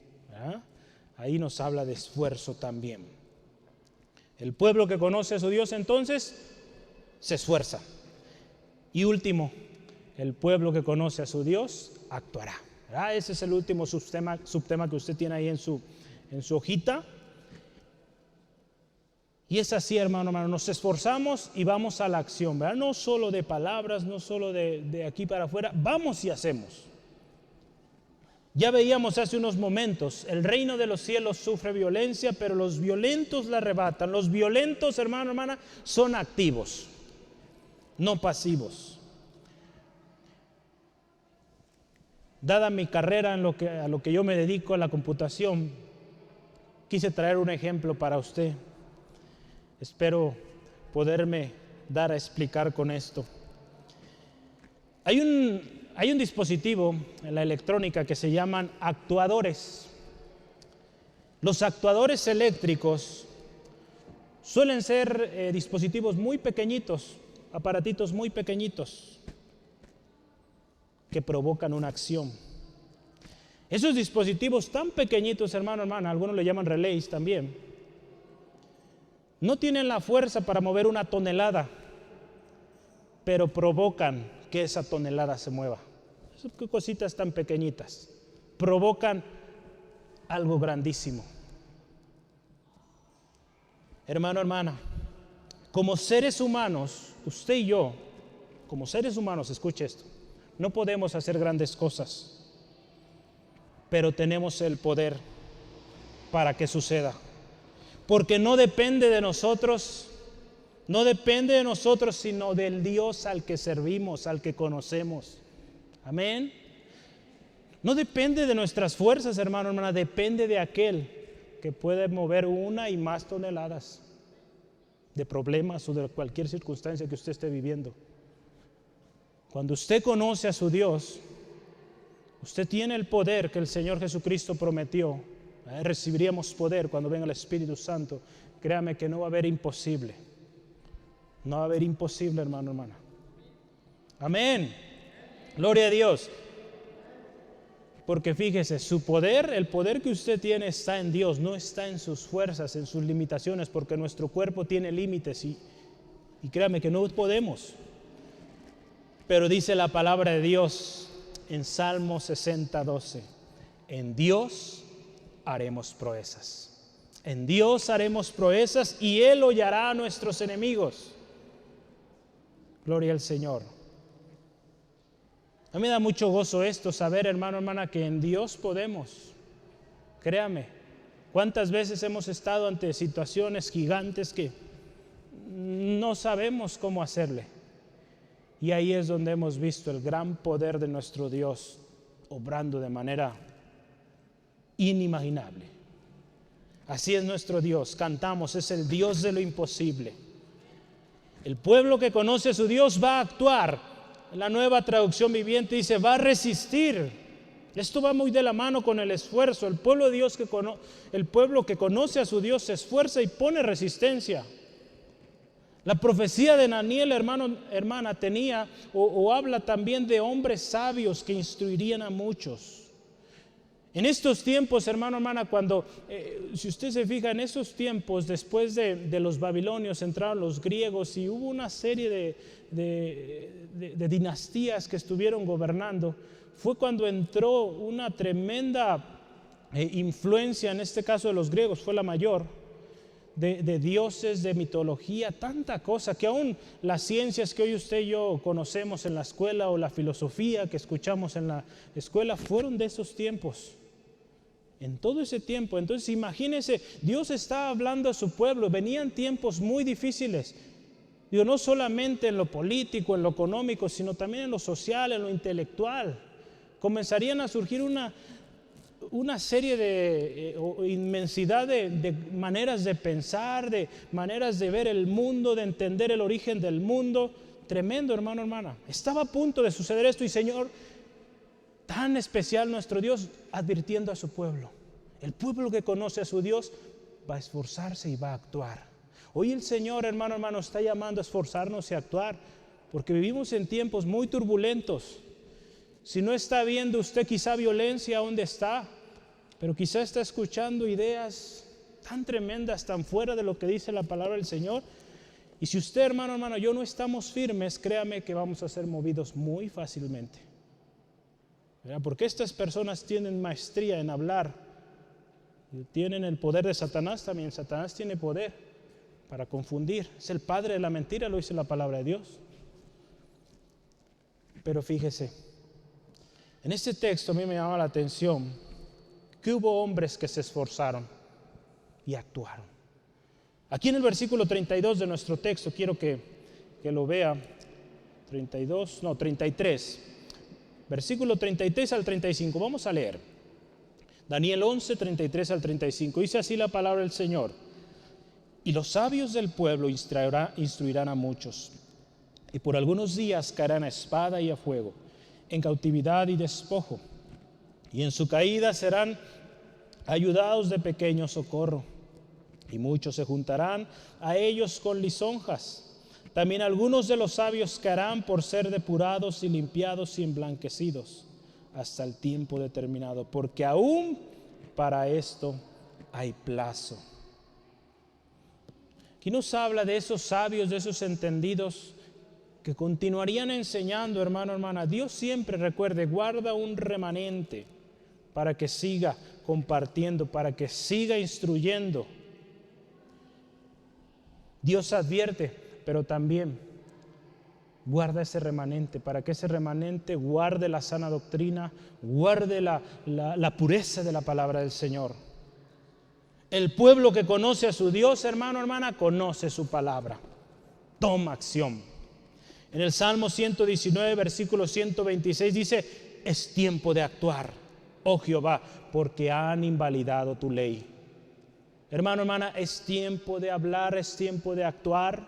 Ahí nos habla de esfuerzo también. El pueblo que conoce a su Dios entonces se esfuerza. Y último, el pueblo que conoce a su Dios actuará. Ese es el último subtema que usted tiene ahí en su hojita. Y es así, hermano, nos esforzamos y vamos a la acción, ¿verdad? No solo de palabras, no solo de aquí para afuera, vamos y hacemos. Ya veíamos hace unos momentos, el reino de los cielos sufre violencia, pero los violentos la arrebatan. Los violentos, hermano, hermana, son activos, no pasivos. Dada mi carrera a lo que yo me dedico, a la computación, quise traer un ejemplo para usted. Espero poderme dar a explicar con esto. Hay un dispositivo en la electrónica que se llaman actuadores. Los actuadores eléctricos suelen ser dispositivos muy pequeñitos, aparatitos muy pequeñitos que provocan una acción. Esos dispositivos tan pequeñitos, hermano, hermana, algunos le llaman relays también, no tienen la fuerza para mover una tonelada, pero provocan que esa tonelada se mueva. Son cositas tan pequeñitas, provocan algo grandísimo. Hermano, hermana, como seres humanos, usted y yo, como seres humanos, escuche esto, no podemos hacer grandes cosas, pero tenemos el poder para que suceda. Porque no depende de nosotros, sino del Dios al que servimos, al que conocemos. Amén. No depende de nuestras fuerzas, hermano, hermana, depende de aquel que puede mover 1 y más toneladas de problemas o de cualquier circunstancia que usted esté viviendo. Cuando usted conoce a su Dios, usted tiene el poder que el Señor Jesucristo prometió. Recibiríamos poder cuando venga el Espíritu Santo. Créame que no va a haber imposible. No va a haber imposible, hermano, hermana. Amén. Gloria a Dios. Porque fíjese, su poder, el poder que usted tiene está en Dios, no está en sus fuerzas, en sus limitaciones, porque nuestro cuerpo tiene límites y créame que no podemos. Pero dice la palabra de Dios en Salmo 60:12, en Dios haremos proezas. En Dios haremos proezas y Él hollará a nuestros enemigos. Gloria al Señor. A mí me da mucho gozo esto, saber, hermano, hermana, que en Dios podemos. Créame, cuántas veces hemos estado ante situaciones gigantes que no sabemos cómo hacerle. Y ahí es donde hemos visto el gran poder de nuestro Dios obrando de manera inimaginable. Así es nuestro Dios, cantamos, es el Dios de lo imposible. El pueblo que conoce a su Dios va a actuar. La Nueva Traducción Viviente dice, va a resistir. Esto va muy de la mano con el esfuerzo. El pueblo de Dios el pueblo que conoce a su Dios se esfuerza y pone resistencia. La profecía de Daniel, hermano, hermana, tenía o habla también de hombres sabios que instruirían a muchos. En estos tiempos, hermano, hermana, cuando, si usted se fija, en esos tiempos, después de los babilonios, entraron los griegos y hubo una serie de dinastías que estuvieron gobernando. Fue cuando entró una tremenda influencia, en este caso de los griegos, fue la mayor, de dioses, de mitología, tanta cosa, que aún las ciencias que hoy usted y yo conocemos en la escuela o la filosofía que escuchamos en la escuela, fueron de esos tiempos. En todo ese tiempo, entonces imagínense, Dios está hablando a su pueblo, venían tiempos muy difíciles, digo, no solamente en lo político, en lo económico, sino también en lo social, en lo intelectual. Comenzarían a surgir una serie de inmensidad de maneras de pensar, de maneras de ver el mundo, de entender el origen del mundo. Tremendo, hermano, hermana. Estaba a punto de suceder esto y Señor, tan especial nuestro Dios, advirtiendo a su pueblo. El pueblo que conoce a su Dios va a esforzarse y va a actuar. Hoy el Señor, hermano, hermano, está llamando a esforzarnos y a actuar, porque vivimos en tiempos muy turbulentos. Si no está viendo usted quizá violencia donde está, pero quizá está escuchando ideas tan tremendas, tan fuera de lo que dice la palabra del Señor. Y si usted, hermano, hermano, yo no estamos firmes, créame que vamos a ser movidos muy fácilmente. ¿Verdad? Porque estas personas tienen maestría en hablar, tienen el poder de Satanás también. Satanás tiene poder para confundir. Es el padre de la mentira, lo dice la palabra de Dios. Pero fíjese, en este texto a mí me llama la atención que hubo hombres que se esforzaron y actuaron. Aquí en el versículo 32 de nuestro texto, quiero que lo vea, 33, versículo 33 al 35, vamos a leer. Daniel 11, 33 al 35, dice así la palabra del Señor. Y los sabios del pueblo instruirán a muchos, y por algunos días caerán a espada y a fuego, en cautividad y despojo, y en su caída serán ayudados de pequeño socorro, y muchos se juntarán a ellos con lisonjas. También algunos de los sabios caerán por ser depurados y limpiados y emblanquecidos hasta el tiempo determinado, porque aún para esto hay plazo. Aquí nos habla de esos sabios, de esos entendidos que continuarían enseñando, hermano, hermana. Dios siempre, recuerde, guarda un remanente para que siga compartiendo, para que siga instruyendo. Dios advierte, pero también guarda ese remanente, para que ese remanente guarde la sana doctrina, guarde la pureza de la palabra del Señor. El pueblo que conoce a su Dios, hermano, hermana, conoce su palabra. Toma acción. En el Salmo 119, versículo 126 dice, es tiempo de actuar. oh Jehová, porque han invalidado tu ley. Hermano, hermana, es tiempo de hablar, es tiempo de actuar,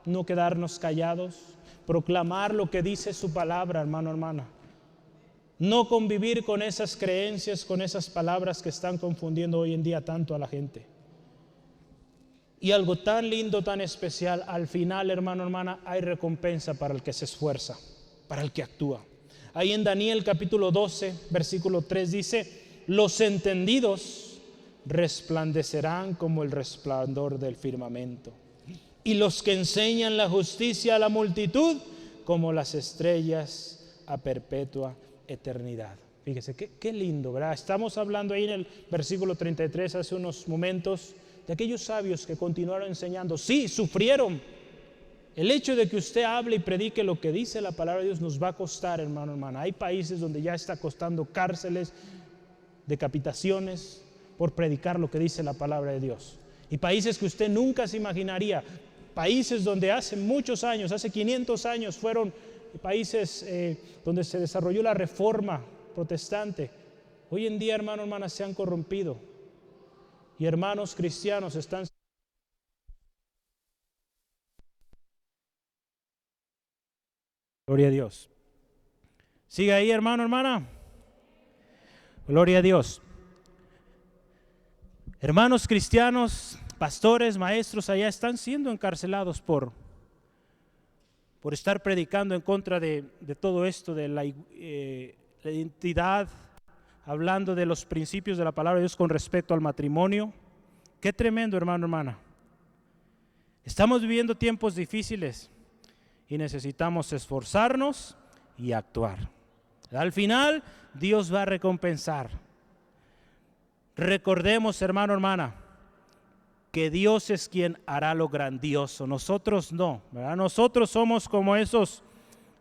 no quedarnos callados, proclamar lo que dice su palabra, hermano, hermana. No convivir con esas creencias, con esas palabras que están confundiendo hoy en día tanto a la gente. Y algo tan lindo, tan especial, al final, hermano, hermana, hay recompensa para el que se esfuerza, para el que actúa. Ahí en Daniel capítulo 12, versículo 3 dice, los entendidos resplandecerán como el resplandor del firmamento, y los que enseñan la justicia a la multitud como las estrellas a perpetua eternidad. Fíjese, qué lindo, ¿verdad? Estamos hablando ahí en el versículo 33 hace unos momentos de aquellos sabios que continuaron enseñando. Sí, sufrieron. El hecho de que usted hable y predique lo que dice la palabra de Dios nos va a costar, hermano, hermana. Hay países donde ya está costando cárceles, decapitaciones por predicar lo que dice la palabra de Dios. Y países que usted nunca se imaginaría, países donde hace muchos años, hace 500 años, fueron países donde se desarrolló la reforma protestante. Hoy en día, hermano, hermana, se han corrompido. Y hermanos cristianos están... Gloria a Dios. Sigue ahí, hermano, hermana. Gloria a Dios. Hermanos cristianos, pastores, maestros, allá están siendo encarcelados por estar predicando en contra de todo esto, de la identidad, hablando de los principios de la palabra de Dios con respecto al matrimonio. Qué tremendo, hermano, hermana. Estamos viviendo tiempos difíciles y necesitamos esforzarnos y actuar. Al final, Dios va a recompensar. Recordemos, hermano, hermana, que Dios es quien hará lo grandioso. Nosotros no, ¿verdad? Nosotros somos como esos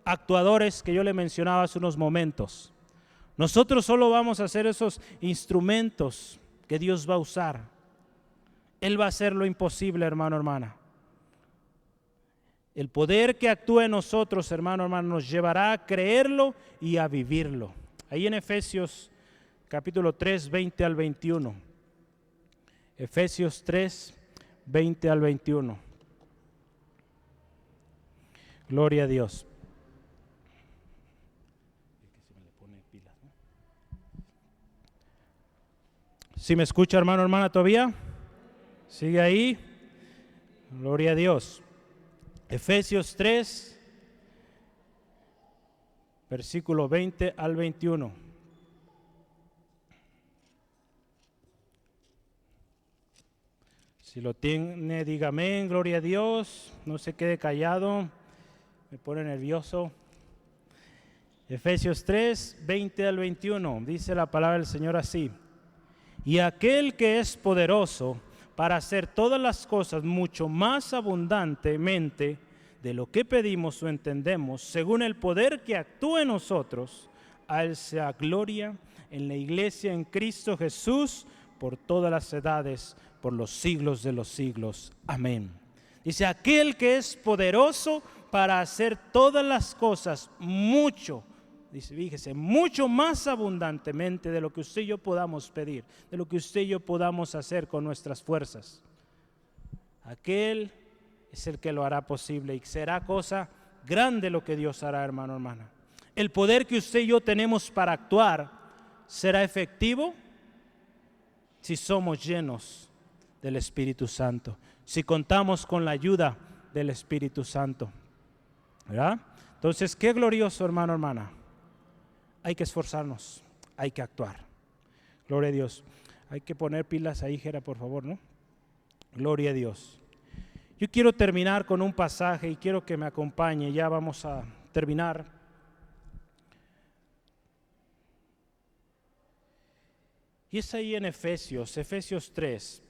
actuadores que yo le mencionaba hace unos momentos. Nosotros solo vamos a ser esos instrumentos que Dios va a usar. Él va a hacer lo imposible, hermano, hermana. El poder que actúe en nosotros, hermano, hermano, nos llevará a creerlo y a vivirlo. Ahí en Efesios capítulo 3, 20 al 21. Efesios 3, 20 al 21. Gloria a Dios. ¿Sí me escucha, hermano, hermana, todavía? ¿Sigue ahí? Gloria a Dios. Efesios 3, versículo 20 al 21. Si lo tiene, diga amén, gloria a Dios. No se quede callado, me pone nervioso. Efesios 3, 20 al 21. Dice la palabra del Señor así. Y aquel que es poderoso para hacer todas las cosas mucho más abundantemente de lo que pedimos o entendemos, según el poder que actúa en nosotros, a Él sea gloria en la iglesia en Cristo Jesús por todas las edades, por los siglos de los siglos. Amén. Dice, aquel que es poderoso para hacer todas las cosas mucho, dice, fíjese, mucho más abundantemente de lo que usted y yo podamos pedir, de lo que usted y yo podamos hacer con nuestras fuerzas. Aquel es el que lo hará posible y será cosa grande lo que Dios hará, hermano, hermana. El poder que usted y yo tenemos para actuar será efectivo si somos llenos del Espíritu Santo, si contamos con la ayuda del Espíritu Santo, ¿verdad? Entonces, qué glorioso, hermano, hermana. Hay que esforzarnos, hay que actuar. Gloria a Dios. Hay que poner pilas ahí, Jera, por favor, ¿no? Gloria a Dios. Yo quiero terminar con un pasaje y quiero que me acompañe. Ya vamos a terminar. Y es ahí en Efesios 3.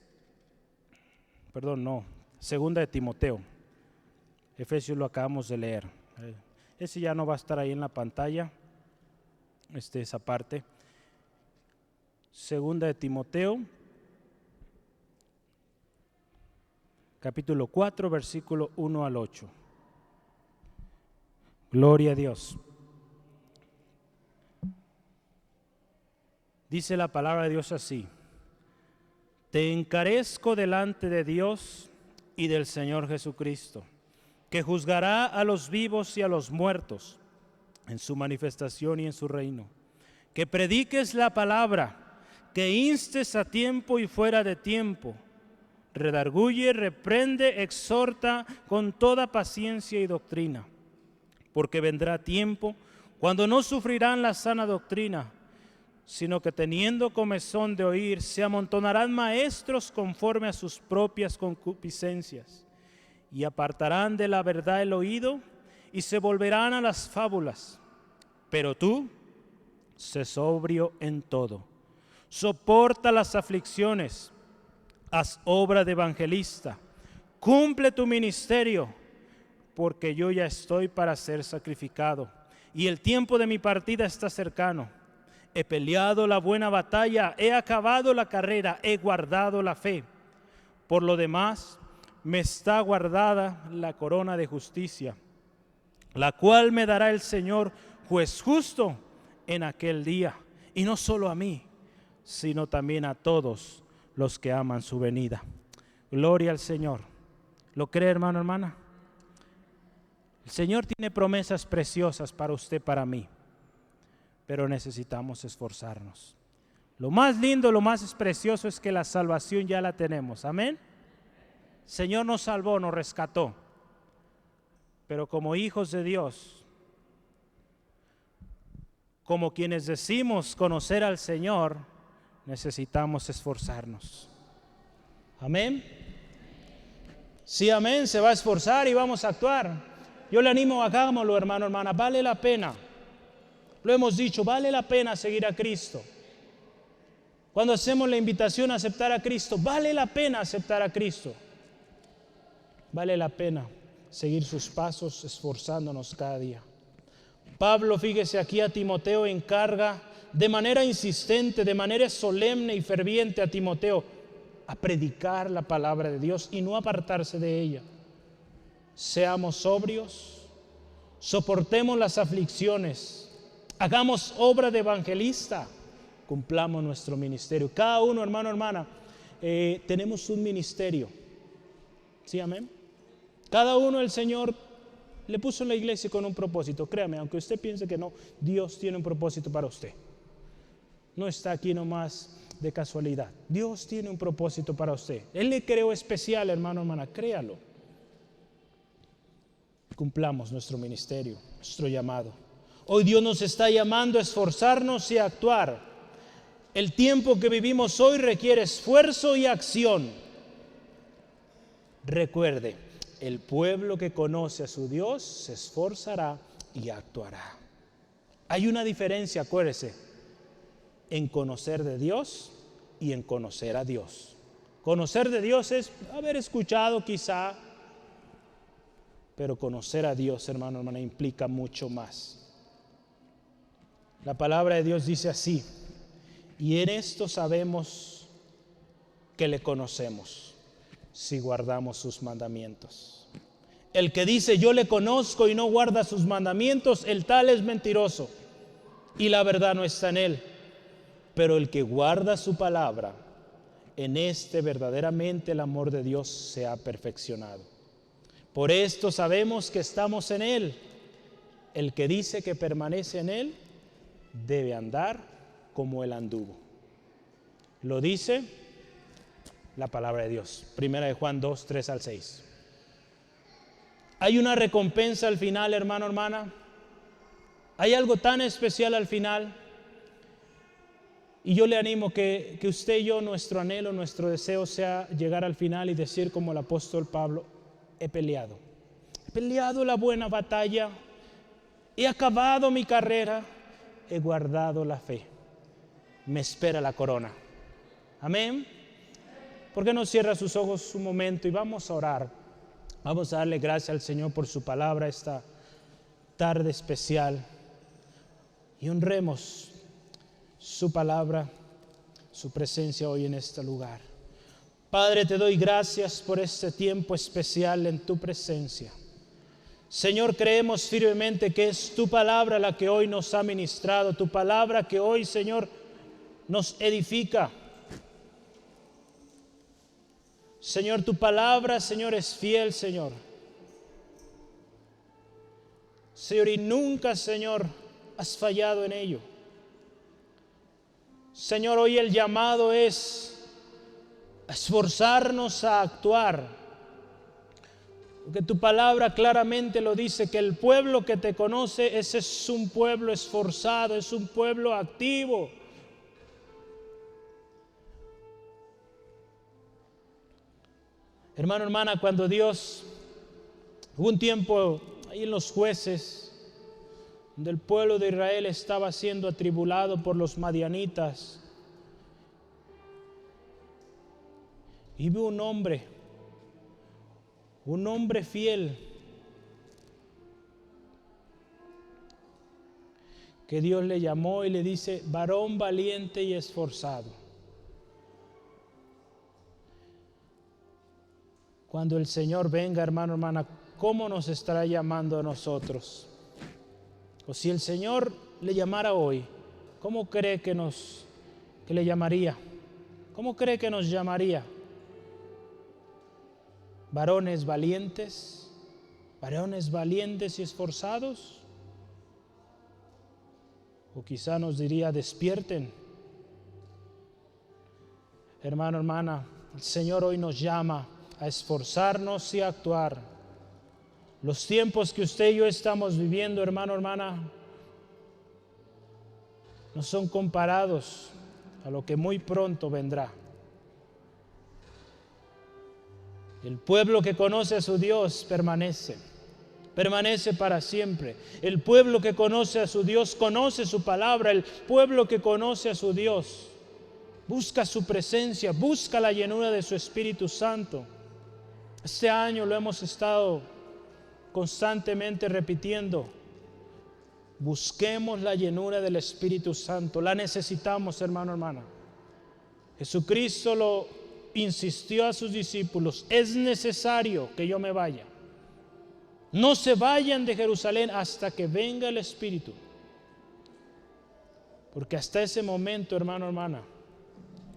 Perdón, no. Segunda de Timoteo. Efesios lo acabamos de leer. Ese ya no va a estar ahí en la pantalla. Esa parte. Segunda de Timoteo, capítulo 4, versículo 1 al 8. Gloria a Dios. Dice la palabra de Dios así: te encarezco delante de Dios y del Señor Jesucristo, que juzgará a los vivos y a los muertos en su manifestación y en su reino. Que prediques la palabra, que instes a tiempo y fuera de tiempo, redarguye, reprende, exhorta con toda paciencia y doctrina, porque vendrá tiempo cuando no sufrirán la sana doctrina, sino que teniendo comezón de oír, se amontonarán maestros conforme a sus propias concupiscencias, y apartarán de la verdad el oído, y se volverán a las fábulas. Pero tú, sé sobrio en todo, soporta las aflicciones, haz obra de evangelista, cumple tu ministerio, porque yo ya estoy para ser sacrificado, y el tiempo de mi partida está cercano. He peleado la buena batalla, he acabado la carrera, he guardado la fe. Por lo demás, me está guardada la corona de justicia, la cual me dará el Señor, juez justo, en aquel día. Y no solo a mí, sino también a todos los que aman su venida. Gloria al Señor. ¿Lo cree, hermano, hermana? El Señor tiene promesas preciosas para usted, para mí, pero necesitamos esforzarnos. Lo más lindo, lo más precioso es que la salvación ya la tenemos. Amén. El Señor nos salvó, nos rescató, pero como hijos de Dios, como quienes decimos conocer al Señor, necesitamos esforzarnos. Amén. Sí, amén, se va a esforzar y vamos a actuar. Yo le animo, hagámoslo, hermano, hermana, vale la pena. Lo hemos dicho, vale la pena seguir a Cristo. Cuando hacemos la invitación a aceptar a Cristo, vale la pena aceptar a Cristo. Vale la pena seguir sus pasos esforzándonos cada día. Pablo, fíjese aquí, a Timoteo encarga de manera insistente, de manera solemne y ferviente a Timoteo a predicar la palabra de Dios y no apartarse de ella. Seamos sobrios, soportemos las aflicciones, hagamos obra de evangelista, cumplamos nuestro ministerio. Cada uno, hermano, hermana, tenemos un ministerio. ¿Sí, amén? Cada uno el Señor le puso en la iglesia con un propósito. Créame, aunque usted piense que no, Dios tiene un propósito para usted. No está aquí nomás de casualidad. Dios tiene un propósito para usted. Él le creó especial, hermano, hermana, créalo. Cumplamos nuestro ministerio, nuestro llamado. Hoy Dios nos está llamando a esforzarnos y a actuar. El tiempo que vivimos hoy requiere esfuerzo y acción. Recuerde, el pueblo que conoce a su Dios se esforzará y actuará. Hay una diferencia, acuérdese, en conocer de Dios y en conocer a Dios. Conocer de Dios es haber escuchado quizá, pero conocer a Dios, hermano, hermana, implica mucho más. La palabra de Dios dice así: y en esto sabemos que le conocemos, si guardamos sus mandamientos. El que dice yo le conozco y no guarda sus mandamientos, el tal es mentiroso y la verdad no está en él. Pero el que guarda su palabra, en este verdaderamente el amor de Dios se ha perfeccionado. Por esto sabemos que estamos en él. El que dice que permanece en él debe andar como él anduvo. Lo dice la palabra de Dios. Primera de Juan 2, 3 al 6. Hay una recompensa al final, hermano, hermana. Hay algo tan especial al final. Y yo le animo que usted y yo, nuestro anhelo, nuestro deseo sea llegar al final y decir como el apóstol Pablo: he peleado la buena batalla, he acabado mi carrera, he guardado la fe, me espera la corona. Amén. ¿Por qué no cierra sus ojos un momento y vamos a orar? Vamos a darle gracias al Señor por su palabra esta tarde especial y honremos su palabra, su presencia hoy en este lugar. Padre, te doy gracias por este tiempo especial en tu presencia. Señor, creemos firmemente que es tu palabra la que hoy nos ha ministrado, tu palabra que hoy, Señor, nos edifica. Señor, tu palabra, Señor, es fiel, Señor. Señor, y nunca, Señor, has fallado en ello. Señor, hoy el llamado es a esforzarnos a actuar. Porque tu palabra claramente lo dice, que el pueblo que te conoce, ese es un pueblo esforzado, es un pueblo activo. Hermano, hermana, cuando Dios, hubo un tiempo ahí en los Jueces, donde el pueblo de Israel estaba siendo atribulado por los madianitas, y hubo un hombre fiel, que Dios le llamó y le dice, varón valiente y esforzado. Cuando el Señor venga, hermano, hermana, ¿cómo nos estará llamando a nosotros? O si el Señor le llamara hoy, ¿cómo cree que le llamaría? ¿Cómo cree que nos llamaría? ¿Varones valientes? ¿Varones valientes y esforzados? O quizá nos diría, despierten. Hermano, hermana, el Señor hoy nos llama a esforzarnos y a actuar. Los tiempos que usted y yo estamos viviendo, hermano, hermana, no son comparados a lo que muy pronto vendrá. El pueblo que conoce a su Dios permanece para siempre. El pueblo que conoce a su Dios conoce su palabra. El pueblo que conoce a su Dios busca su presencia, busca la llenura de su Espíritu Santo. Este año lo hemos estado constantemente repitiendo. Busquemos la llenura del Espíritu Santo. La necesitamos, hermano, hermana. Jesucristo lo insistió a sus discípulos: es necesario que yo me vaya. No se vayan de Jerusalén hasta que venga el Espíritu. Porque hasta ese momento, hermano, hermana,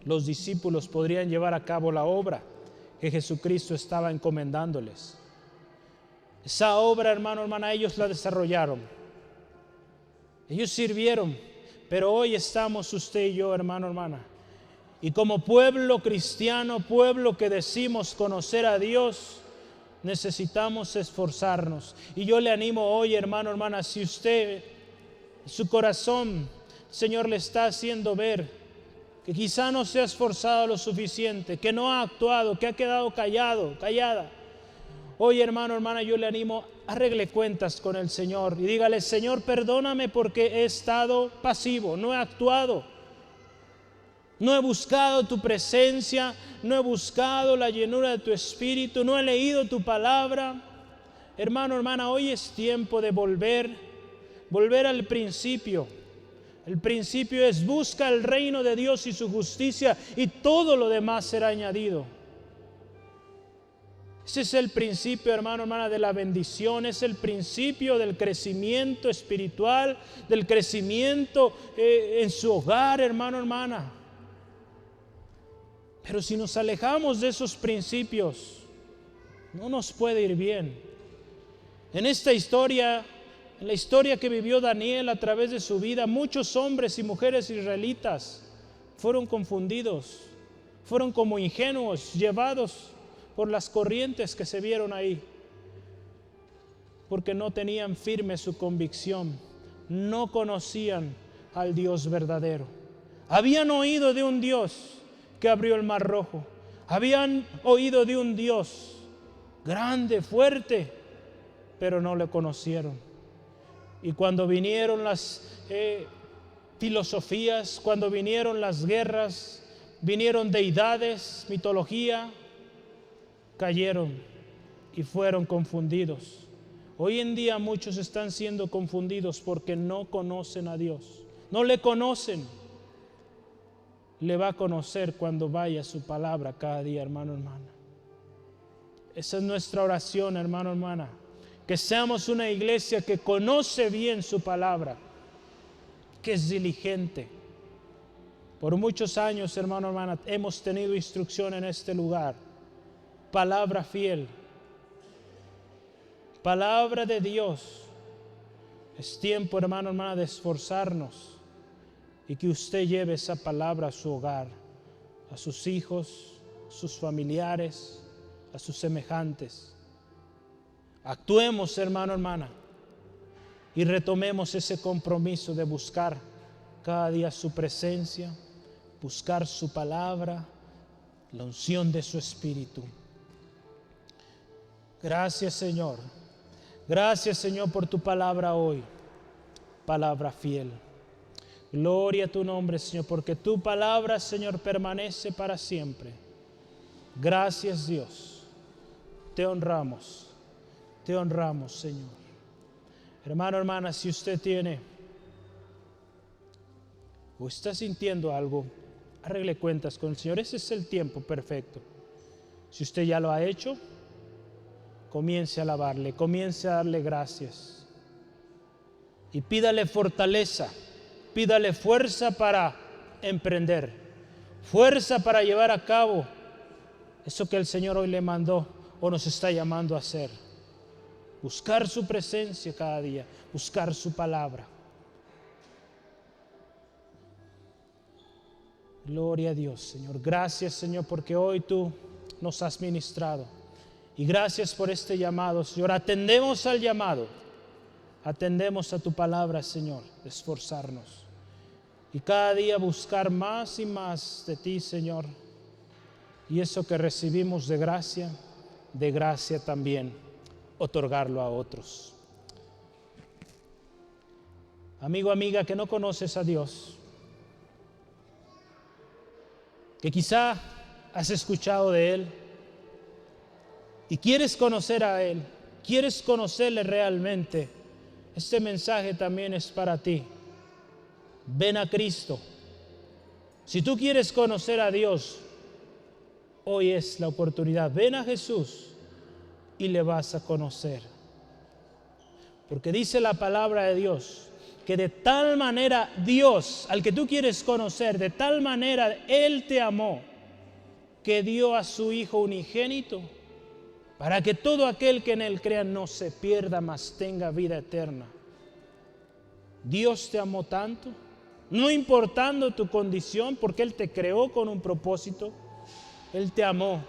los discípulos podrían llevar a cabo la obra que Jesucristo estaba encomendándoles. Esa obra, hermano, hermana, ellos la desarrollaron. Ellos sirvieron, pero hoy estamos usted y yo, hermano, hermana. Y como pueblo cristiano, pueblo que decimos conocer a Dios, necesitamos esforzarnos. Y yo le animo hoy, hermano, hermana, si usted, su corazón, el Señor le está haciendo ver que quizá no se ha esforzado lo suficiente, que no ha actuado, que ha quedado callada. Hoy, hermano, hermana, yo le animo, arregle cuentas con el Señor y dígale: Señor, perdóname porque he estado pasivo, no he actuado, no he buscado tu presencia, no he buscado la llenura de tu Espíritu, no he leído tu palabra. Hermano, hermana, hoy es tiempo de volver al principio. El principio es: busca el reino de Dios y su justicia, y todo lo demás será añadido. Ese es el principio, hermano, hermana, de la bendición. Es el principio del crecimiento espiritual, del crecimiento en su hogar, hermano, hermana. Pero si nos alejamos de esos principios, no nos puede ir bien. En esta historia, en la historia que vivió Daniel a través de su vida, muchos hombres y mujeres israelitas fueron confundidos, fueron como ingenuos, llevados por las corrientes que se vieron ahí, porque no tenían firme su convicción, no conocían al Dios verdadero. Habían oído de un Dios que abrió el mar rojo, habían oído de un Dios grande, fuerte, pero no le conocieron. Y cuando vinieron las filosofías, cuando vinieron las guerras, vinieron deidades, mitología, cayeron y fueron confundidos. Hoy en día muchos están siendo confundidos porque no conocen a Dios, no le conocen. Le va a conocer cuando vaya su palabra cada día, hermano, hermana. Esa es nuestra oración, hermano, hermana. Que seamos una iglesia que conoce bien su palabra, que es diligente, Por muchos años, hermano, hermana, hemos tenido instrucción en este lugar. Palabra fiel. Palabra de Dios. Es tiempo, hermano, hermana, de esforzarnos y que usted lleve esa palabra a su hogar, a sus hijos, sus familiares, a sus semejantes. Actuemos, hermano, hermana, y retomemos ese compromiso de buscar cada día su presencia, buscar su palabra, la unción de su Espíritu. Gracias, Señor. Gracias, Señor, por tu palabra hoy, palabra fiel. Gloria a tu nombre, Señor, porque tu palabra, Señor, permanece para siempre. Gracias, Dios. Te honramos, Señor. Hermano, hermana, si usted tiene o está sintiendo algo, arregle cuentas con el Señor. Ese es el tiempo perfecto. Si usted ya lo ha hecho, comience a alabarle, comience a darle gracias. Y pídale fortaleza, pídale fuerza para emprender, fuerza para llevar a cabo eso que el Señor hoy le mandó o nos está llamando a hacer. Buscar su presencia cada día, buscar su palabra. Gloria a Dios, Señor. Gracias, Señor, porque hoy tú nos has ministrado. Y gracias por este llamado, Señor. Atendemos al llamado. Atendemos a tu palabra, Señor, de esforzarnos. Y cada día buscar más y más de ti, Señor. Y eso que recibimos de gracia también, otorgarlo a otros. Amigo, amiga, que no conoces a Dios, que quizá has escuchado de Él y quieres conocer a Él, quieres conocerle realmente, este mensaje también es para ti. Ven a Cristo. Si tú quieres conocer a Dios, hoy es la oportunidad. Ven a Jesús y le vas a conocer. Porque dice la palabra de Dios que de tal manera Dios, al que tú quieres conocer, de tal manera Él te amó, que dio a su Hijo unigénito, para que todo aquel que en Él crea no se pierda, mas tenga vida eterna. Dios te amó tanto, no importando tu condición, porque Él te creó con un propósito. Él te amó.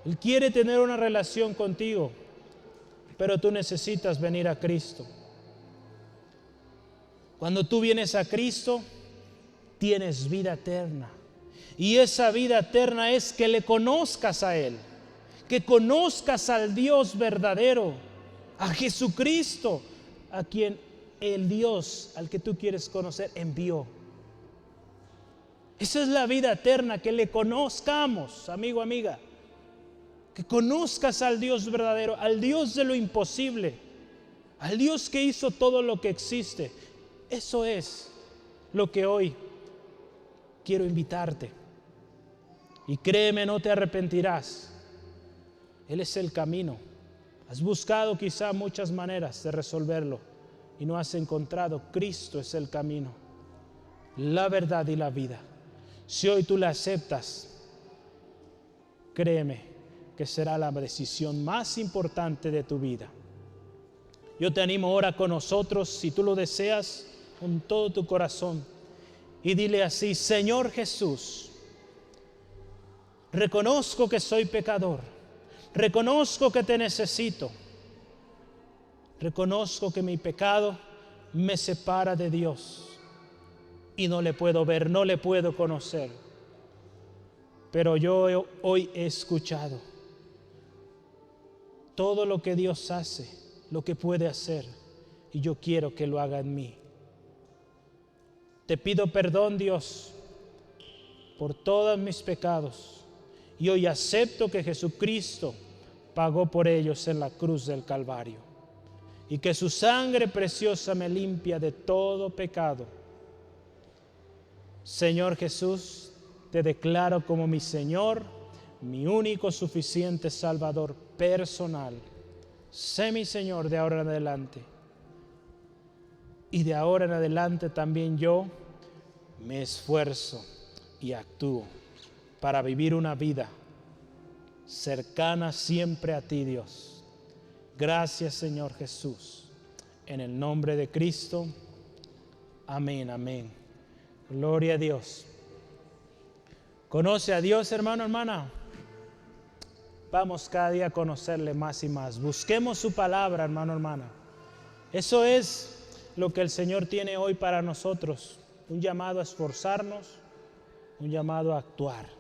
Él quiere tener una relación contigo, pero tú necesitas venir a Cristo. Cuando tú vienes a Cristo, tienes vida eterna. Y esa vida eterna es que le conozcas a Él, que conozcas al Dios verdadero, a Jesucristo, a quien el Dios al que tú quieres conocer envió. Esa es la vida eterna, que le conozcamos, amigo, amiga. Que conozcas al Dios verdadero, al Dios de lo imposible, al Dios que hizo todo lo que existe. Eso es lo que hoy quiero invitarte. Y créeme, no te arrepentirás. Él es el camino. Has buscado quizá muchas maneras de resolverlo y no has encontrado. Cristo es el camino, la verdad y la vida. Si hoy tú la aceptas, créeme que será la decisión más importante de tu vida. Yo te animo, ora con nosotros, si tú lo deseas, con todo tu corazón, y dile así: Señor Jesús, reconozco que soy pecador, reconozco que te necesito, reconozco que mi pecado me separa de Dios y no le puedo ver, no le puedo conocer. Pero yo hoy he escuchado todo lo que Dios hace, lo que puede hacer, y yo quiero que lo haga en mí. Te pido perdón, Dios, por todos mis pecados, y hoy acepto que Jesucristo pagó por ellos en la cruz del Calvario, y que su sangre preciosa me limpia de todo pecado. Señor Jesús, te declaro como mi Señor, mi único suficiente Salvador personal. Sé mi Señor de ahora en adelante. Y de ahora en adelante también yo me esfuerzo y actúo para vivir una vida cercana siempre a ti, Dios. Gracias, Señor Jesús. En el nombre de Cristo. Amén, amén. Gloria a Dios. ¿Conoce a Dios, hermano, hermana? Vamos cada día a conocerle más y más. Busquemos su palabra, hermano, hermana. Eso es lo que el Señor tiene hoy para nosotros. Un llamado a esforzarnos, un llamado a actuar.